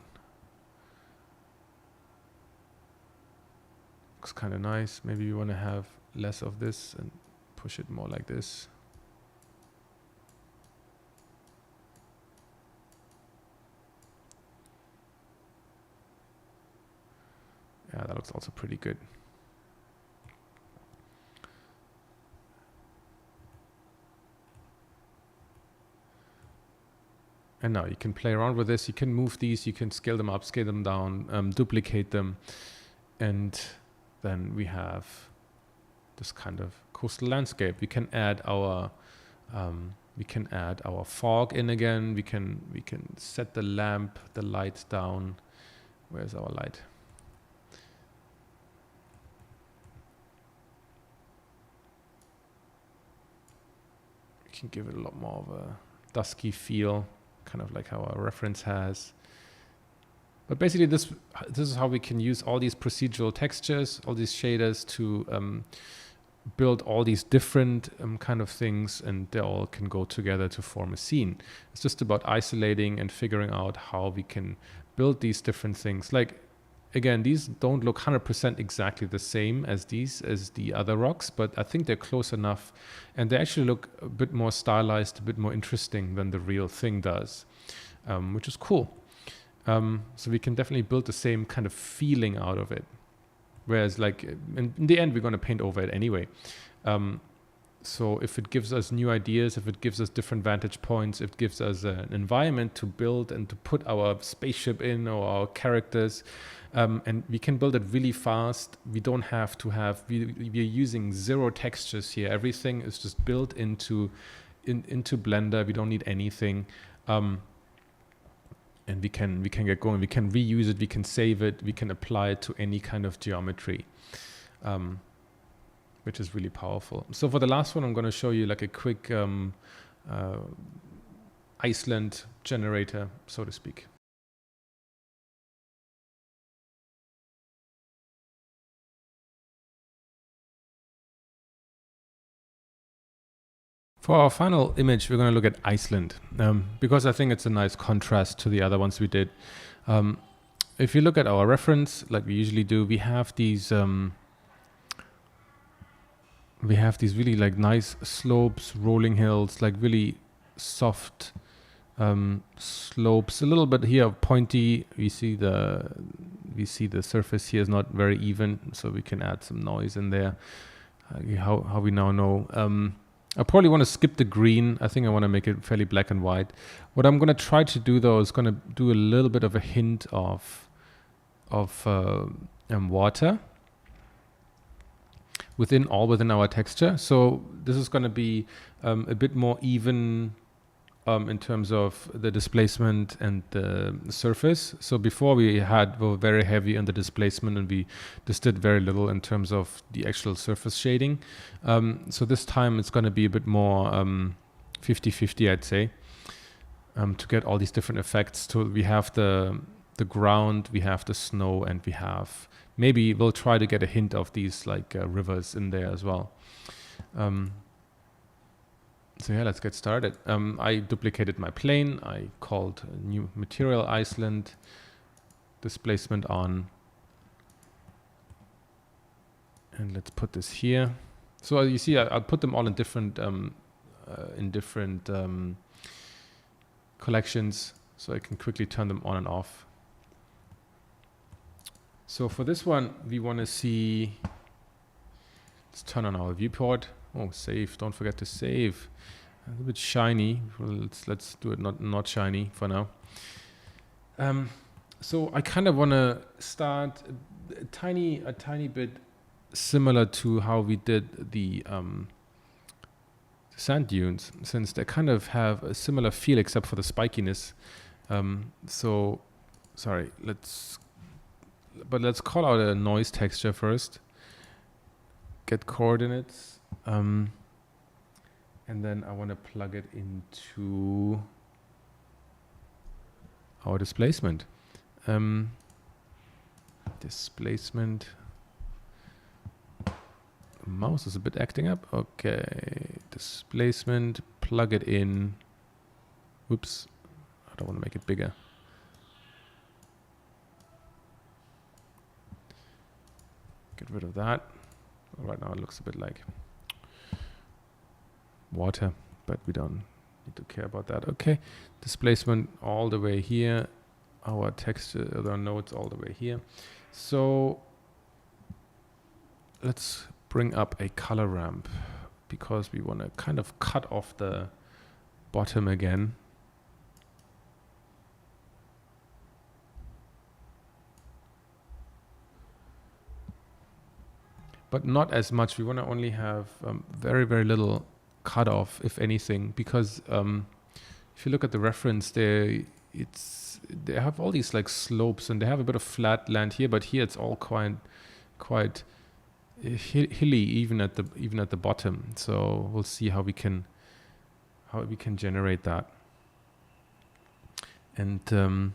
A: Looks kind of nice. Maybe you want to have less of this and push it more like this. Yeah, that looks also pretty good. And now you can play around with this. You can move these, you can scale them up, scale them down, duplicate them. And then we have this kind of coastal landscape. We can add our fog in again. We can set the lamp, the light down. Where's our light? We can give it a lot more of a dusky feel, kind of like how our reference has. But basically this is how we can use all these procedural textures, all these shaders to build all these different kind of things, and they all can go together to form a scene. It's just about isolating and figuring out how we can build these different things. Like, again, these don't look 100% exactly the same as the other rocks, but I think they're close enough, and they actually look a bit more stylized, a bit more interesting than the real thing does, which is cool. So we can definitely build the same kind of feeling out of it. Whereas like in the end, we're going to paint over it anyway. So if it gives us new ideas, if it gives us different vantage points, if it gives us an environment to build and to put our spaceship in, or our characters, and we can build it really fast. We don't have to have, we're using 0 textures here. Everything is just built into Blender. We don't need anything. And we can get going. We can reuse it. We can save it. We can apply it to any kind of geometry, which is really powerful. So for the last one, I'm going to show you like a quick Iceland generator, so to speak. For our final image, we're going to look at Iceland, because I think it's a nice contrast to the other ones we did. If you look at our reference, like we usually do, we have these really like nice slopes, rolling hills, like really soft slopes. A little bit here pointy. We see the surface here is not very even, so we can add some noise in there. How we now know. I probably want to skip the green. I think I want to make it fairly black and white. What I'm going to try to do though is going to do a little bit of a hint of water within our texture. So this is going to be a bit more even in terms of the displacement and the surface. So before we were very heavy on the displacement, and we just did very little in terms of the actual surface shading. So this time it's going to be a bit more 50-50, I'd say, to get all these different effects. So we have the ground, we have the snow, and we have, maybe we'll try to get a hint of these like rivers in there as well. So yeah, let's get started. I duplicated my plane. I called a new material Iceland, displacement on, and let's put this here. So you see, I'll put them all in different collections, so I can quickly turn them on and off. So for this one, we want to see. Let's turn on our viewport. Oh, save! Don't forget to save. A little bit shiny. Well, let's do it not shiny for now. So I kind of want to start a tiny bit similar to how we did the sand dunes, since they kind of have a similar feel except for the spikiness. So sorry, let's call out a noise texture first. Get coordinates. And then I want to plug it into our displacement. Displacement. mouse is a bit acting up. Okay, displacement, plug it in. Whoops, I don't want to make it bigger. Get rid of that. Right now it looks a bit like water, but we don't need to care about that. Okay, displacement all the way here. Our texture, our nodes all the way here. So let's bring up a color ramp because we want to kind of cut off the bottom again. But not as much. We want to only have very, very little cutoff, if anything, because if you look at the reference there, they have all these like slopes and they have a bit of flat land here, but here it's all quite hilly even at the bottom. So we'll see how we can generate that. And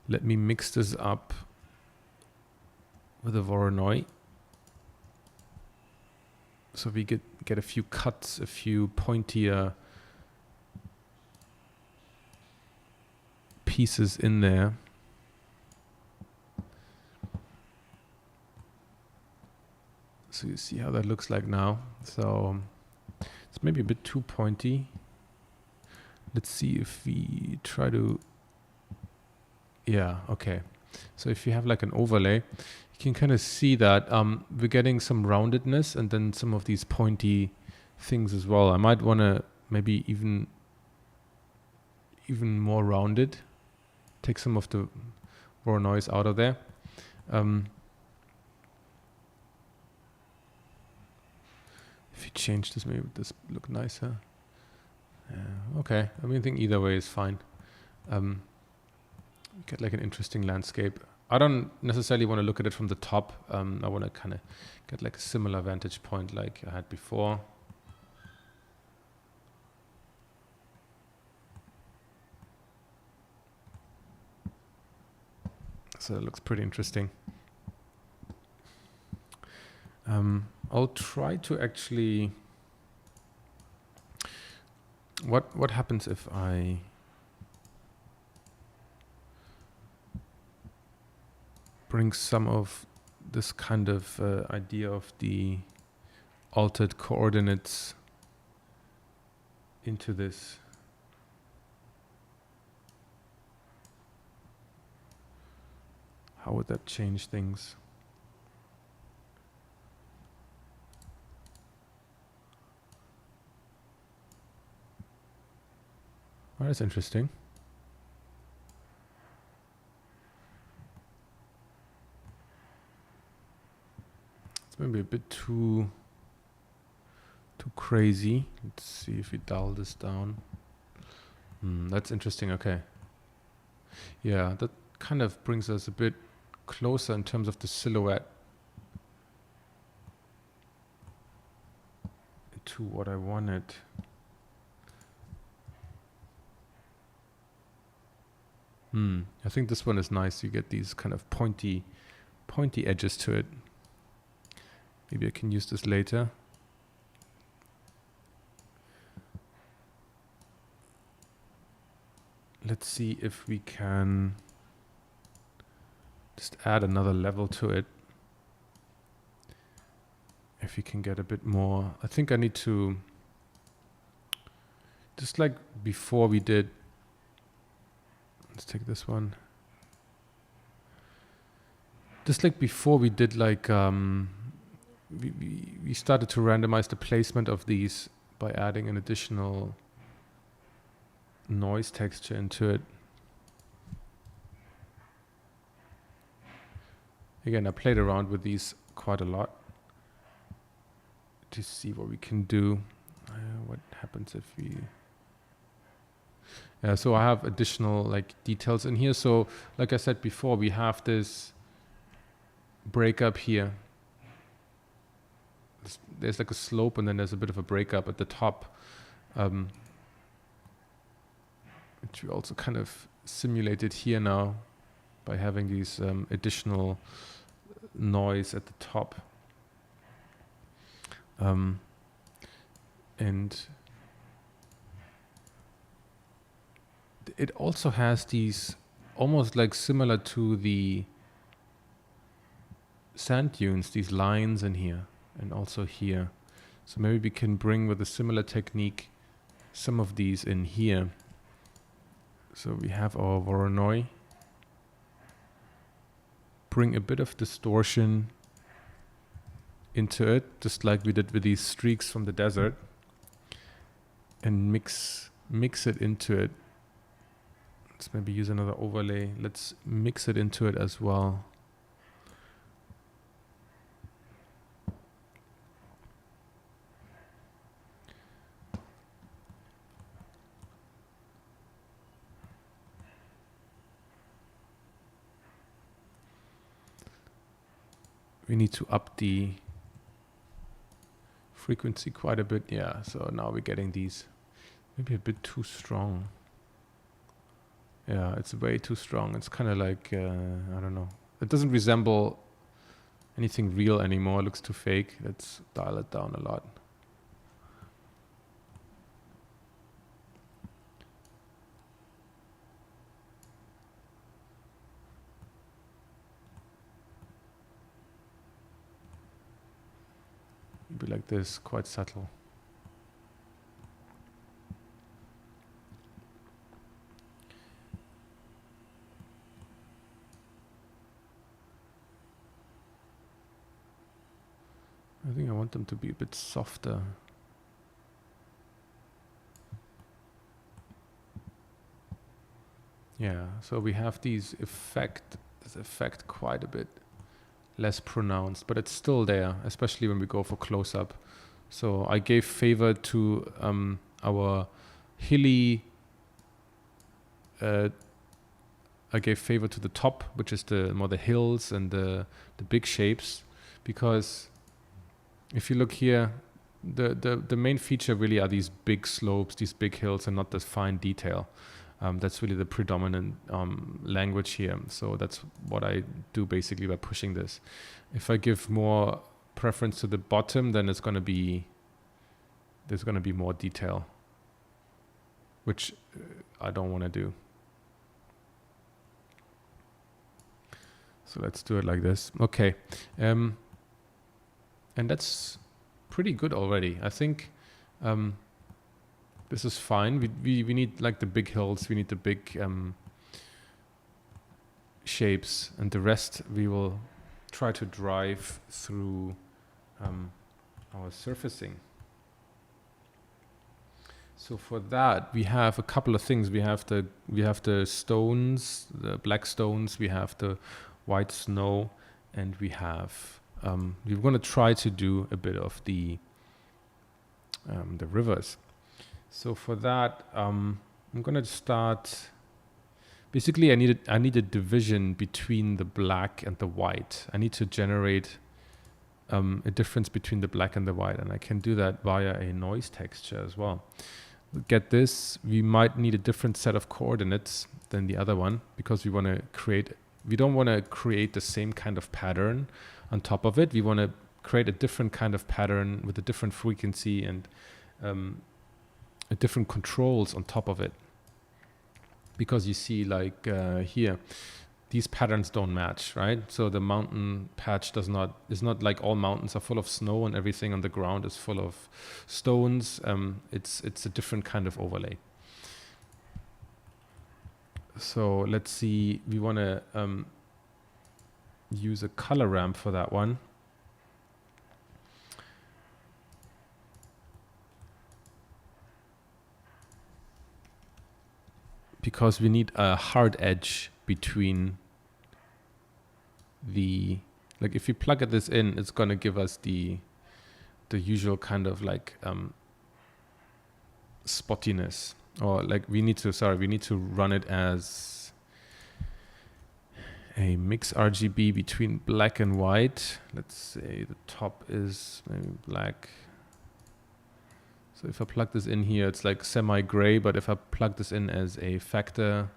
A: let me mix this up with a Voronoi. So we get a few cuts, a few pointier pieces in there. So you see how that looks like now. So it's maybe a bit too pointy. Let's see if we try to, yeah, okay. So if you have like an overlay, you can kind of see that we're getting some roundedness and then some of these pointy things as well. I might want to maybe even more rounded. Take some of the raw noise out of there. If you change this, maybe this look nicer. Okay, I mean, I think either way is fine. Get like an interesting landscape. I don't necessarily want to look at it from the top. I want to kind of get like a similar vantage point like I had before. So it looks pretty interesting. I'll try to actually... What happens if I... bring some of this kind of idea of the altered coordinates into this. How would that change things? Oh, that's interesting. Maybe a bit too crazy. Let's see if we dial this down. That's interesting. Okay. Yeah, that kind of brings us a bit closer in terms of the silhouette to what I wanted. I think this one is nice. You get these kind of pointy edges to it. Maybe I can use this later. Let's see if we can just add another level to it. If we can get a bit more. I think I need to, just like before we did, let's take this one. Just like before we did like, we started to randomize the placement of these by adding an additional noise texture into it. Again, I played around with these quite a lot to see what we can do. What happens if we... Yeah, so I have additional like details in here. So like I said before, we have this breakup here. There's like a slope and then there's a bit of a breakup at the top, which we also kind of simulated here now by having these additional noise at the top. And it also has these almost like similar to the sand dunes, these lines in here and also here. So maybe we can bring with a similar technique some of these in here. So we have our Voronoi. Bring a bit of distortion into it, just like we did with these streaks from the desert, and mix it into it. Let's maybe use another overlay. Let's mix it into it as well. We need to up the frequency quite a bit. Yeah, so now we're getting these maybe a bit too strong. Yeah, it's way too strong. It's kind of like, I don't know. It doesn't resemble anything real anymore. It looks too fake. Let's dial it down a lot. Be like this, quite subtle. I think I want them to be a bit softer. Yeah, so we have this effect quite a bit less pronounced, but it's still there, especially when we go for close-up. So I gave favor to our hilly, I gave favor to the top, which is the more the hills and the big shapes, because if you look here, the main feature really are these big slopes, these big hills, and not this fine detail. That's really the predominant language here. So that's what I do basically by pushing this. If I give more preference to the bottom, then there's going to be more detail, which I don't want to do. So let's do it like this. Okay. And that's pretty good already. I think this is fine. We need like the big hills. We need the big shapes, and the rest we will try to drive through our surfacing. So for that, we have a couple of things. We have the stones, the black stones. We have the white snow, and we have. We're going to try to do a bit of the rivers. So for that, I'm going to start. Basically, I need a division between the black and the white. I need to generate a difference between the black and the white, and I can do that via a noise texture as well. Get this, we might need a different set of coordinates than the other one, because we don't want to create the same kind of pattern on top of it. We want to create a different kind of pattern with a different frequency and a different controls on top of it. Because you see, like here, these patterns don't match, right? So the mountain patch is not like all mountains are full of snow and everything on the ground is full of stones. It's a different kind of overlay. So let's see, we want to use a color ramp for that one. Because we need a hard edge between like if you plug this in, it's going to give us the usual kind of like spottiness, or like we need to run it as a mix RGB between black and white. Let's say the top is maybe black. So if I plug this in here, it's like semi-gray, but if I plug this in as a factor,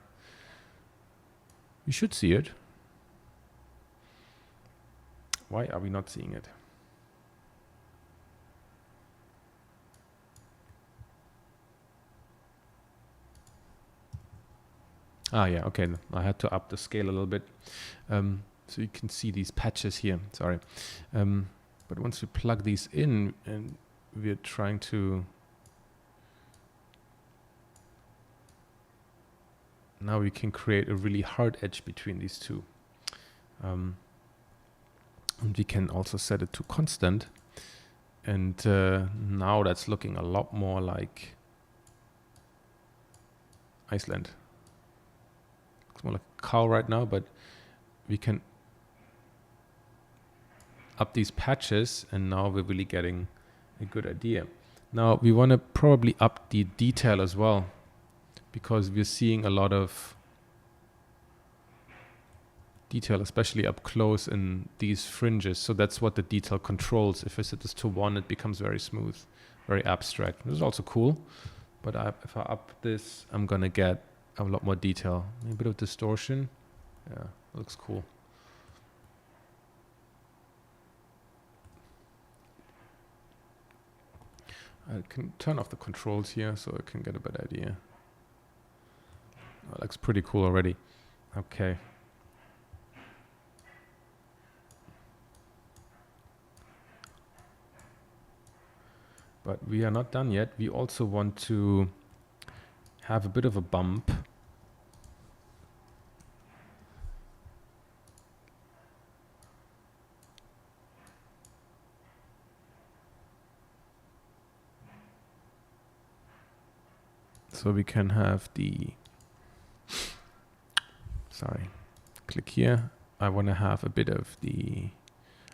A: you should see it. Why are we not seeing it? Yeah, okay. I had to up the scale a little bit. So you can see these patches here, sorry. But once we plug these in and we're trying to, now we can create a really hard edge between these two. And we can also set it to constant. And now that's looking a lot more like Iceland. Looks more like a cow right now, but we can up these patches, and now we're really getting a good idea. Now we want to probably up the detail as well, because we're seeing a lot of detail, especially up close in these fringes. So that's what the detail controls. If I set this to 1, it becomes very smooth, very abstract. This is also cool, but if I up this, I'm gonna get a lot more detail. A bit of distortion. Yeah, looks cool. I can turn off the controls here so I can get a better idea. That looks pretty cool already. Okay. But we are not done yet. We also want to have a bit of a bump. So we can have the, click here. I want to have a bit of I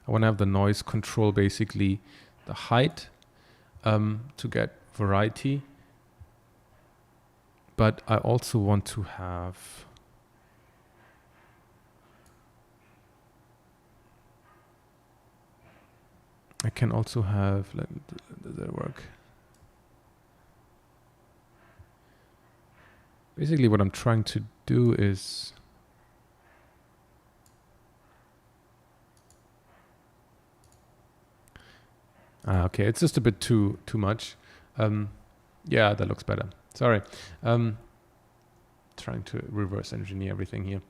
A: want to have the noise control, basically the height, to get variety. But I also want to have I can also have, does that work? Basically what I'm trying to do is okay, it's just a bit too much. Yeah, that looks better. Sorry. Trying to reverse engineer everything here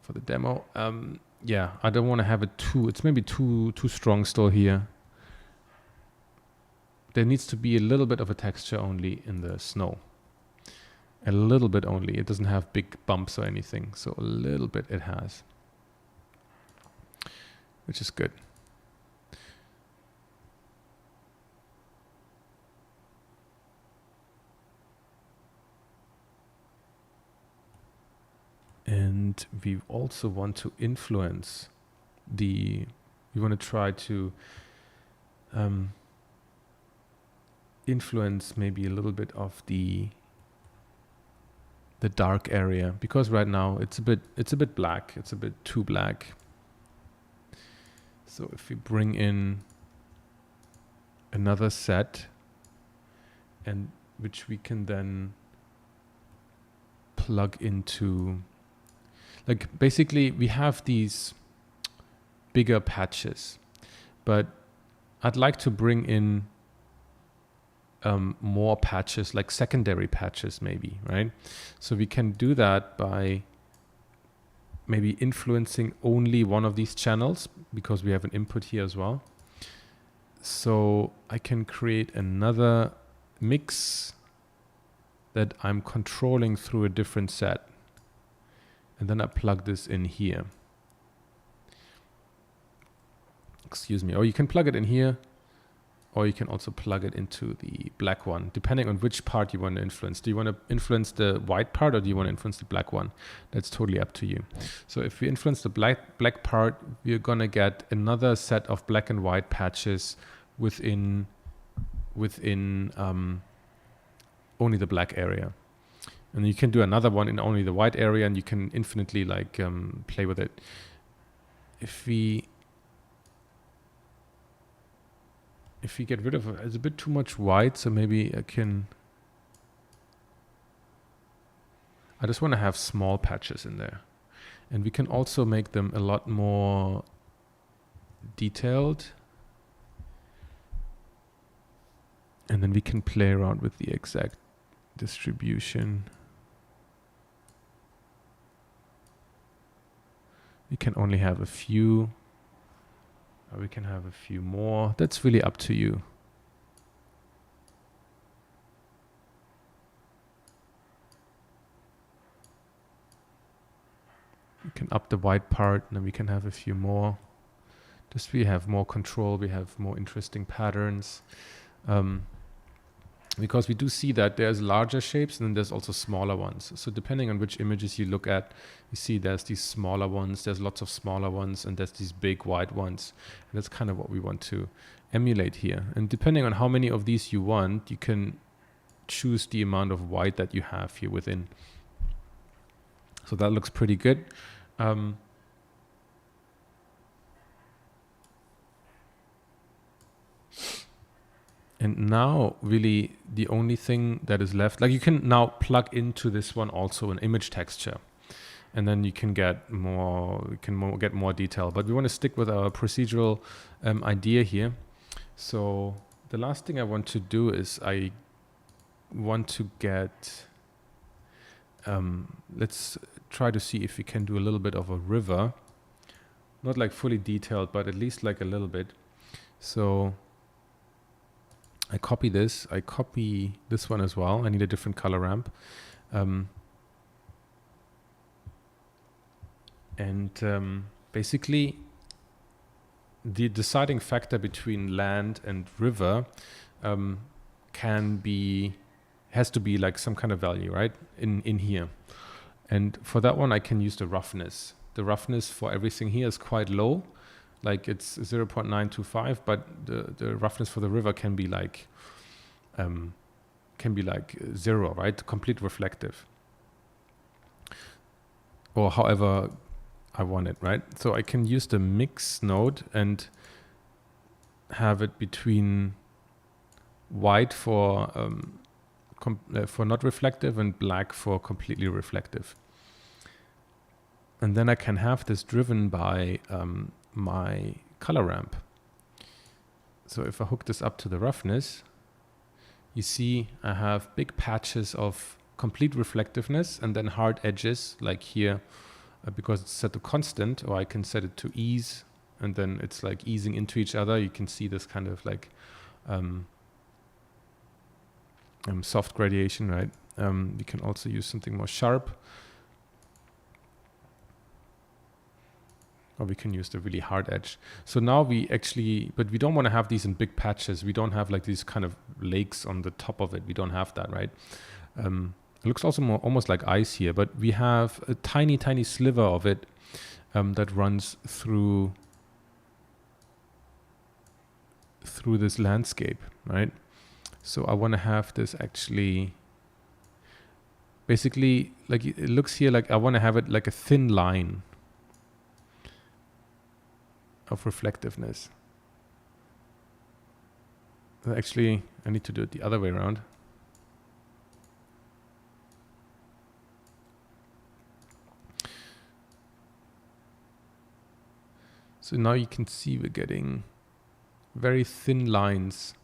A: for the demo. Yeah, I don't want to have it it's maybe too strong still here. There needs to be a little bit of a texture only in the snow. A little bit only. It doesn't have big bumps or anything, so a little bit it has, which is good. And we also want to influence we want to try to influence maybe a little bit of the dark area, because right now it's a bit black. It's a bit too black. So if we bring in another set, and which we can then plug into, like, basically we have these bigger patches, but I'd like to bring in more patches, like secondary patches maybe, right? So we can do that by maybe influencing only one of these channels, because we have an input here as well. So I can create another mix that I'm controlling through a different set. And then I plug this in here. Excuse me. Or you can plug it in here, or you can also plug it into the black one, depending on which part you want to influence. Do you want to influence the white part, or do you want to influence the black one? That's totally up to you. So if we influence the black part, we're going to get another set of black and white patches within only the black area. And you can do another one in only the white area, and you can infinitely play with it. If we get rid of it, it's a bit too much white, so maybe I just want to have small patches in there. And we can also make them a lot more detailed. And then we can play around with the exact distribution. We can only have a few. Or we can have a few more. That's really up to you. We can up the white part, and then we can have a few more. Just we have more control, we have more interesting patterns. Because we do see that there's larger shapes and then there's also smaller ones. So depending on which images you look at, you see there's these smaller ones, there's lots of smaller ones, and there's these big wide ones. And that's kind of what we want to emulate here. And depending on how many of these you want, you can choose the amount of white that you have here within. So that looks pretty good. And now really the only thing that is left, like you can now plug into this one also an image texture, and then you can get more, get more detail. But we want to stick with our procedural idea here. So the last thing I want to do is I want to get, let's try to see if we can do a little bit of a river, not like fully detailed, but at least like a little bit. So I copy this, I copy this one as well. I need a different color ramp. Basically the deciding factor between land and river has to be like some kind of value, right? In here. And for that one, I can use the roughness. The roughness for everything here is quite low. Like it's 0.925, but the roughness for the river can be like 0, right? Complete reflective. Or however I want it, right? So I can use the mix node and have it between white for not reflective and black for completely reflective. And then I can have this driven by my color ramp. So if I hook this up to the roughness, you see I have big patches of complete reflectiveness and then hard edges like here, because it's set to constant, or I can set it to ease, and then it's like easing into each other. You can see this kind of like soft gradation, right? We can also use something more sharp, or we can use the really hard edge. So now we actually, but we don't want to have these in big patches. We don't have like these kind of lakes on the top of it. We don't have that, right? It looks also more almost like ice here, but we have a tiny, tiny sliver of it that runs through this landscape, right? So I want to have this actually, basically, like it looks here like I want to have it like a thin line of reflectiveness. Actually, I need to do it the other way around. So now you can see we're getting very thin lines.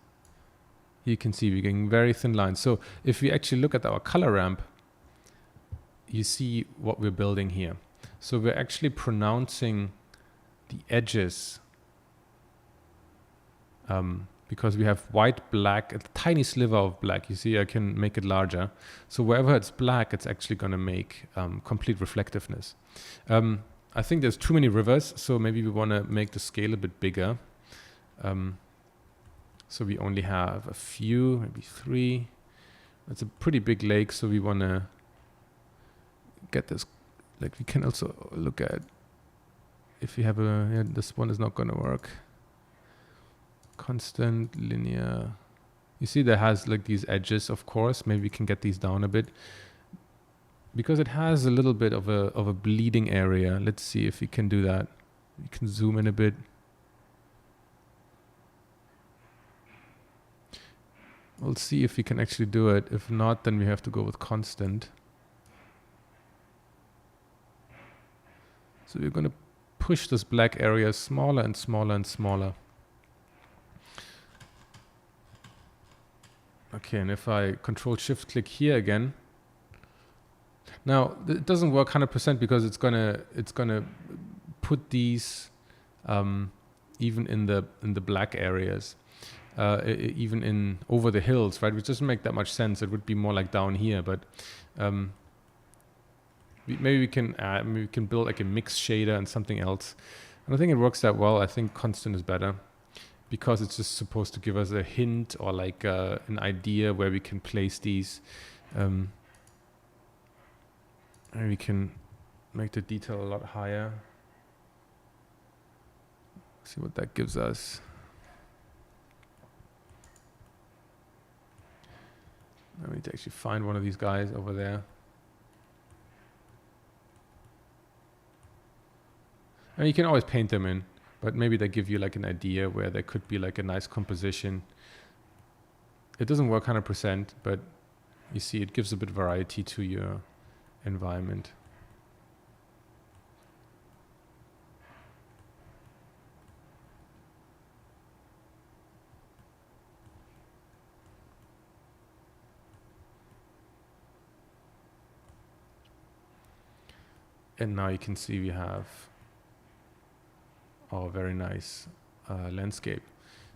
A: You can see we're getting very thin lines. So if we actually look at our color ramp, you see what we're building here. So we're actually pronouncing the edges because we have white, black, a tiny sliver of black. You see, I can make it larger. So wherever it's black, it's actually going to make complete reflectiveness. I think there's too many rivers, so maybe we want to make the scale a bit bigger. So we only have a few, maybe 3. It's a pretty big lake, so we want to get this. Like we can also look at if we have this one is not going to work. Constant, linear. You see there has like these edges, of course. Maybe we can get these down a bit, because it has a little bit of a bleeding area. Let's see if we can do that. We can zoom in a bit. We'll see if we can actually do it. If not, then we have to go with constant. So we're going to push this black area smaller and smaller and smaller. Okay, and if I Control-Shift-Click here again, now it doesn't work 100% because it's gonna put these even in the black areas, even in over the hills, right? Which doesn't make that much sense. It would be more like down here, but maybe we can build like a mix shader and something else. I don't think it works that well. I think constant is better because it's just supposed to give us a hint or like an idea where we can place these. And we can make the detail a lot higher. See what that gives us. I need to actually find one of these guys over there. And you can always paint them in, but maybe they give you like an idea where there could be like a nice composition. It doesn't work 100%, but you see it gives a bit of variety to your environment. And now you can see we have our very nice landscape.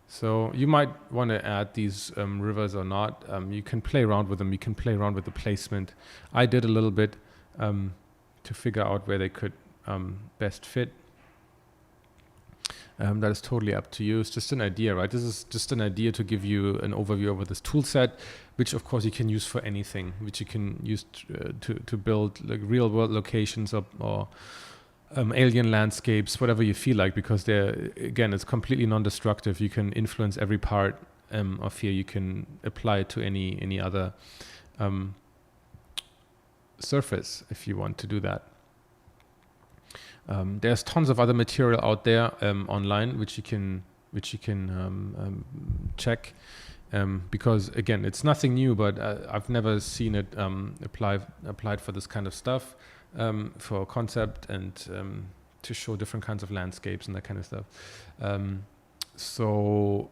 A: So you might want to add these rivers or not. You can play around with them. You can play around with the placement. I did a little bit to figure out where they could best fit. That is totally up to you. It's just an idea, right? This is just an idea to give you an overview over this tool set, which of course you can use for anything, which you can use to build like real world locations or alien landscapes, whatever you feel like, because they're, again, it's completely non-destructive. You can influence every part of here. You can apply it to any other surface if you want to do that. There's tons of other material out there online which you can check, because again, it's nothing new, but I've never seen it applied for this kind of stuff, for concept and to show different kinds of landscapes and that kind of stuff. So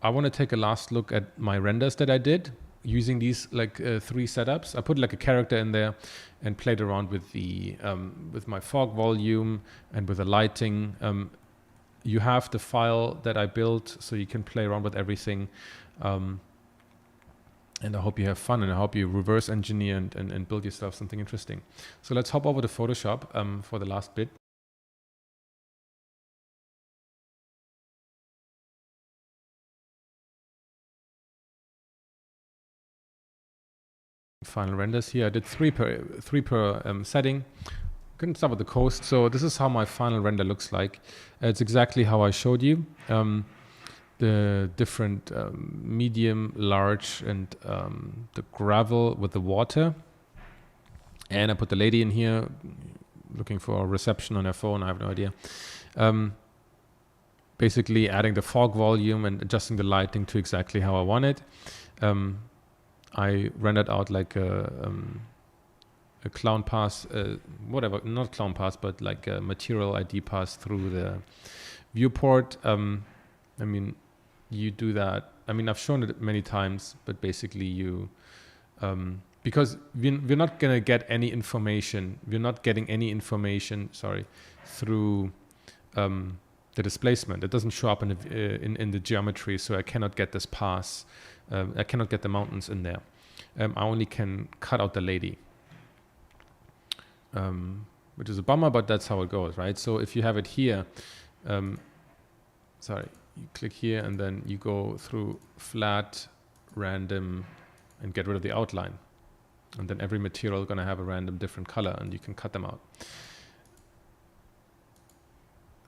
A: I want to take a last look at my renders that I did using these like 3 setups. I put like a character in there and played around with the with my fog volume and with the lighting. You have the file that I built, so you can play around with everything. And I hope you have fun, and I hope you reverse engineer and build yourself something interesting. So let's hop over to Photoshop for the last bit. Final renders here. I did 3 per setting. Couldn't start with the coast. So this is how my final render looks like. It's exactly how I showed you. The different medium, large, and the gravel with the water. And I put the lady in here looking for a reception on her phone. I have no idea. Basically adding the fog volume and adjusting the lighting to exactly how I want it. I rendered out like a clown pass, whatever, not clown pass, but like a material ID pass through the viewport. I mean, you do that. I mean, I've shown it many times, but basically you, because we're not going to get any information. We're not getting any information, through the displacement. It doesn't show up in the geometry, so I cannot get this pass. I cannot get the mountains in there. I only can cut out the lady, which is a bummer, but that's how it goes, right? So if you have it here, you click here and then you go through flat, random, and get rid of the outline. And then every material is going to have a random different color, and you can cut them out,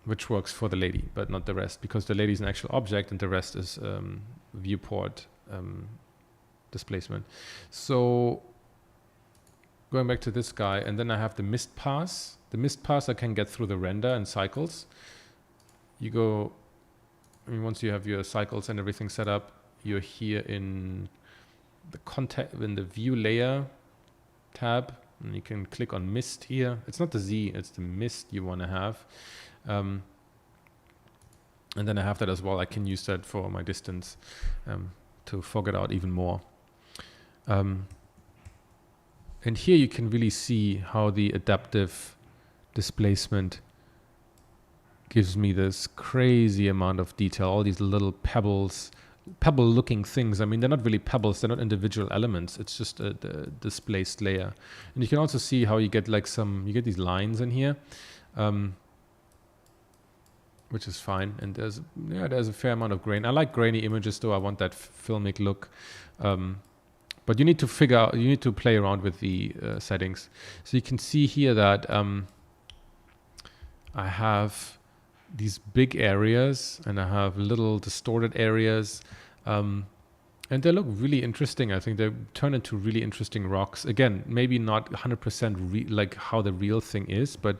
A: which works for the lady, but not the rest, because the lady is an actual object and the rest is viewport displacement. So going back to this guy, and then I have the mist pass. The mist pass I can get through the render and cycles. You go, I mean, once you have your cycles and everything set up, you're here in the context, in the view layer tab, and you can click on mist here. It's not the Z, it's the mist you want to have. And then I have that as well. I can use that for my distance to fog it out even more. And here you can really see how the adaptive displacement gives me this crazy amount of detail, all these little pebble looking things. I mean, they're not really pebbles, they're not individual elements, it's just the displaced layer. And you can also see how you get like you get these lines in here, which is fine. And there's a fair amount of grain. I like grainy images though, I want that filmic look. But you need to play around with the settings. So you can see here that I have these big areas and I have little distorted areas, and they look really interesting. I think they turn into really interesting rocks. Again, maybe not 100% like how the real thing is, but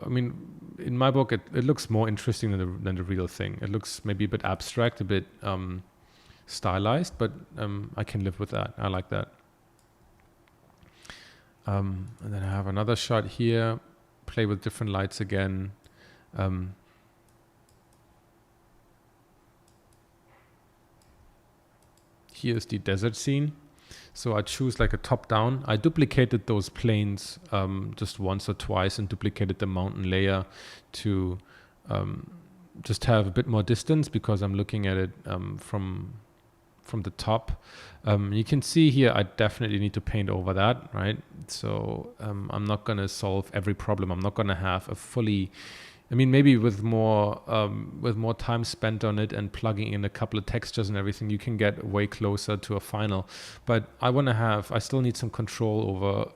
A: I mean, in my book, it looks more interesting than the real thing. It looks maybe a bit abstract, a bit stylized, but I can live with that. I like that. And then I have another shot here, play with different lights again. Here's the desert scene. So I choose like a top down. I duplicated those planes just once or twice and duplicated the mountain layer to just have a bit more distance because I'm looking at it from the top. You can see here I definitely need to paint over that, right? So I'm not going to solve every problem. I'm not going to have a fully, I mean, maybe with more time spent on it and plugging in a couple of textures and everything, you can get way closer to a final. But I still need some control over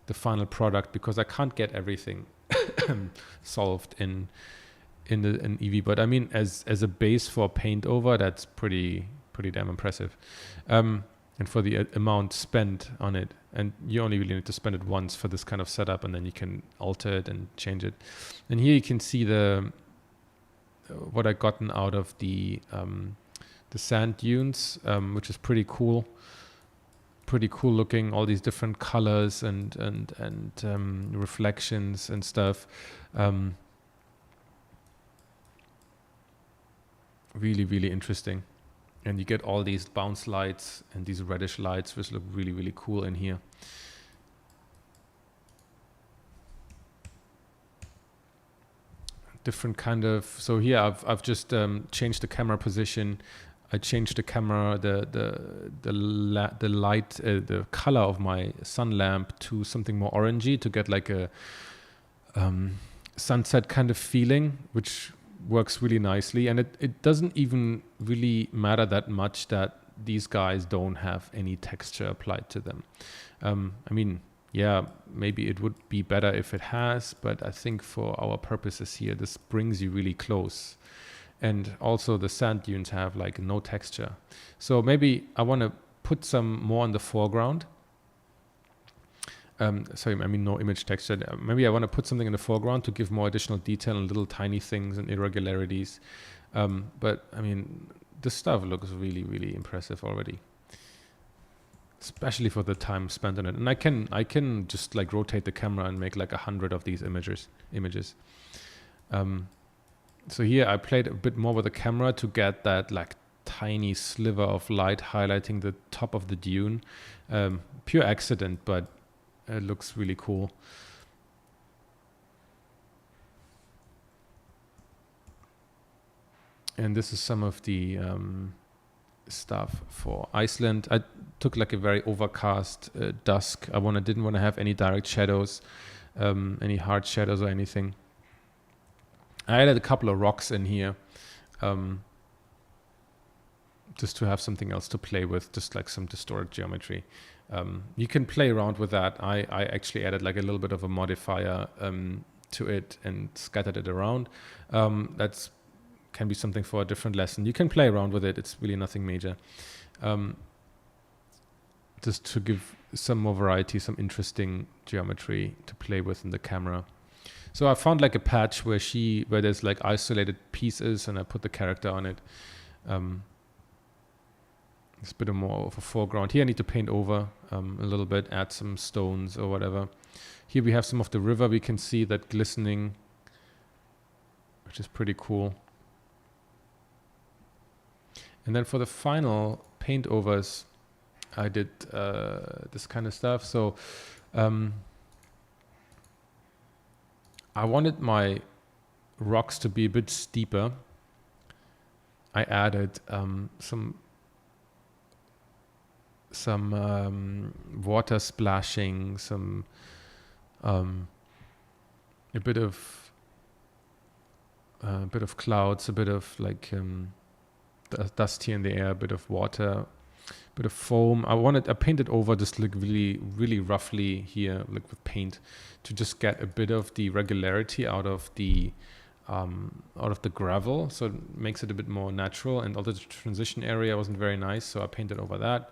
A: the final product because I can't get everything solved in Eevee. But I mean, as a base for paint over, that's pretty damn impressive. And for the amount spent on it, and you only really need to spend it once for this kind of setup, and then you can alter it and change it. And here you can see what I gotten out of the sand dunes, which is pretty cool looking. All these different colors and reflections and stuff. Really, really interesting. And you get all these bounce lights and these reddish lights, which look really, really cool in here. Different kind of, so here I've just changed the camera position. I changed the camera, the light, the color of my sun lamp to something more orangey to get like a sunset kind of feeling, which works really nicely. And it doesn't even really matter that much that these guys don't have any texture applied to them. I mean, yeah, maybe it would be better if it has, but I think for our purposes here, this brings you really close. And also the sand dunes have like no texture. So maybe I want to put some more in the foreground. Sorry, I mean no image texture. Maybe I want to put something in the foreground to give more additional detail and little tiny things and irregularities. But I mean, this stuff looks really, really impressive already, especially for the time spent on it. And I can just like rotate the camera and make like 100 of these images. So here I played a bit more with the camera to get that like tiny sliver of light highlighting the top of the dune. Pure accident, but it looks really cool. And this is some of the stuff for Iceland. I took like a very overcast dusk. I didn't want to have any direct shadows, any hard shadows or anything. I added a couple of rocks in here, just to have something else to play with, just like some distorted geometry. You can play around with that. I actually added like a little bit of a modifier to it and scattered it around. That's can be something for a different lesson. You can play around with it. It's really nothing major. Just to give some more variety, some interesting geometry to play with in the camera. So I found like a patch where there's like isolated pieces and I put the character on it. It's a bit more of a foreground. Here I need to paint over a little bit, add some stones or whatever. Here we have some of the river. We can see that glistening, which is pretty cool. And then for the final paint overs, I did this kind of stuff. So I wanted my rocks to be a bit steeper, I added some water splashing, a bit of clouds, a bit of like dust here in the air, a bit of water, a bit of foam. I painted over just like really roughly here, like with paint, to just get a bit of the regularity out of the gravel, so it makes it a bit more natural. And although the transition area wasn't very nice, so I painted over that.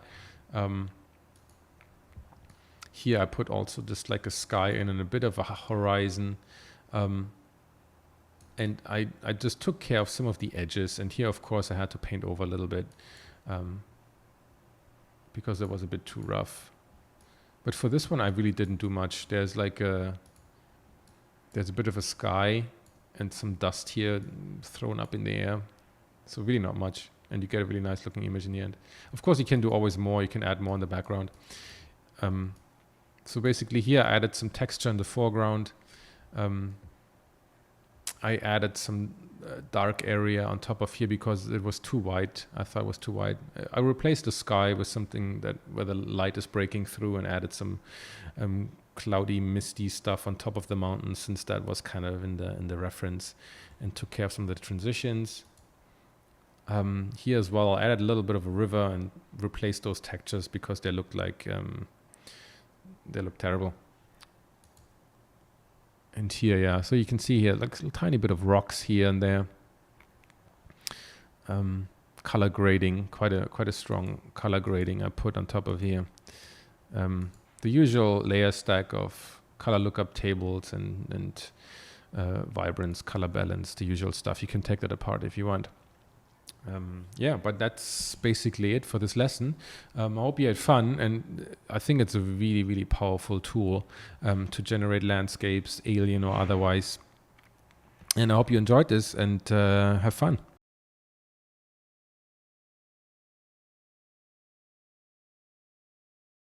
A: Here I put also just like a sky in and a bit of a horizon. And I just took care of some of the edges. And here, of course, I had to paint over a little bit because it was a bit too rough. But for this one, I really didn't do much. There's a bit of a sky and some dust here thrown up in the air. So really not much. And you get a really nice looking image in the end. Of course, you can do always more. You can add more in the background. So basically here I added some texture in the foreground. I added some dark area on top of here because it was too white. I thought it was too white. I replaced the sky with something where the light is breaking through, and added some cloudy, misty stuff on top of the mountain, since that was kind of in the reference, and took care of some of the transitions. Here as well, I added a little bit of a river and replaced those textures because they looked like they look terrible. And here, yeah, so you can see here like a tiny bit of rocks here and there. Color grading, quite a strong color grading I put on top of here. The usual layer stack of color lookup tables and vibrance, color balance, the usual stuff. You can take that apart if you want. Yeah, but that's basically it for this lesson. I hope you had fun, and I think it's a really powerful tool to generate landscapes, alien or otherwise. And I hope you enjoyed this, and have fun.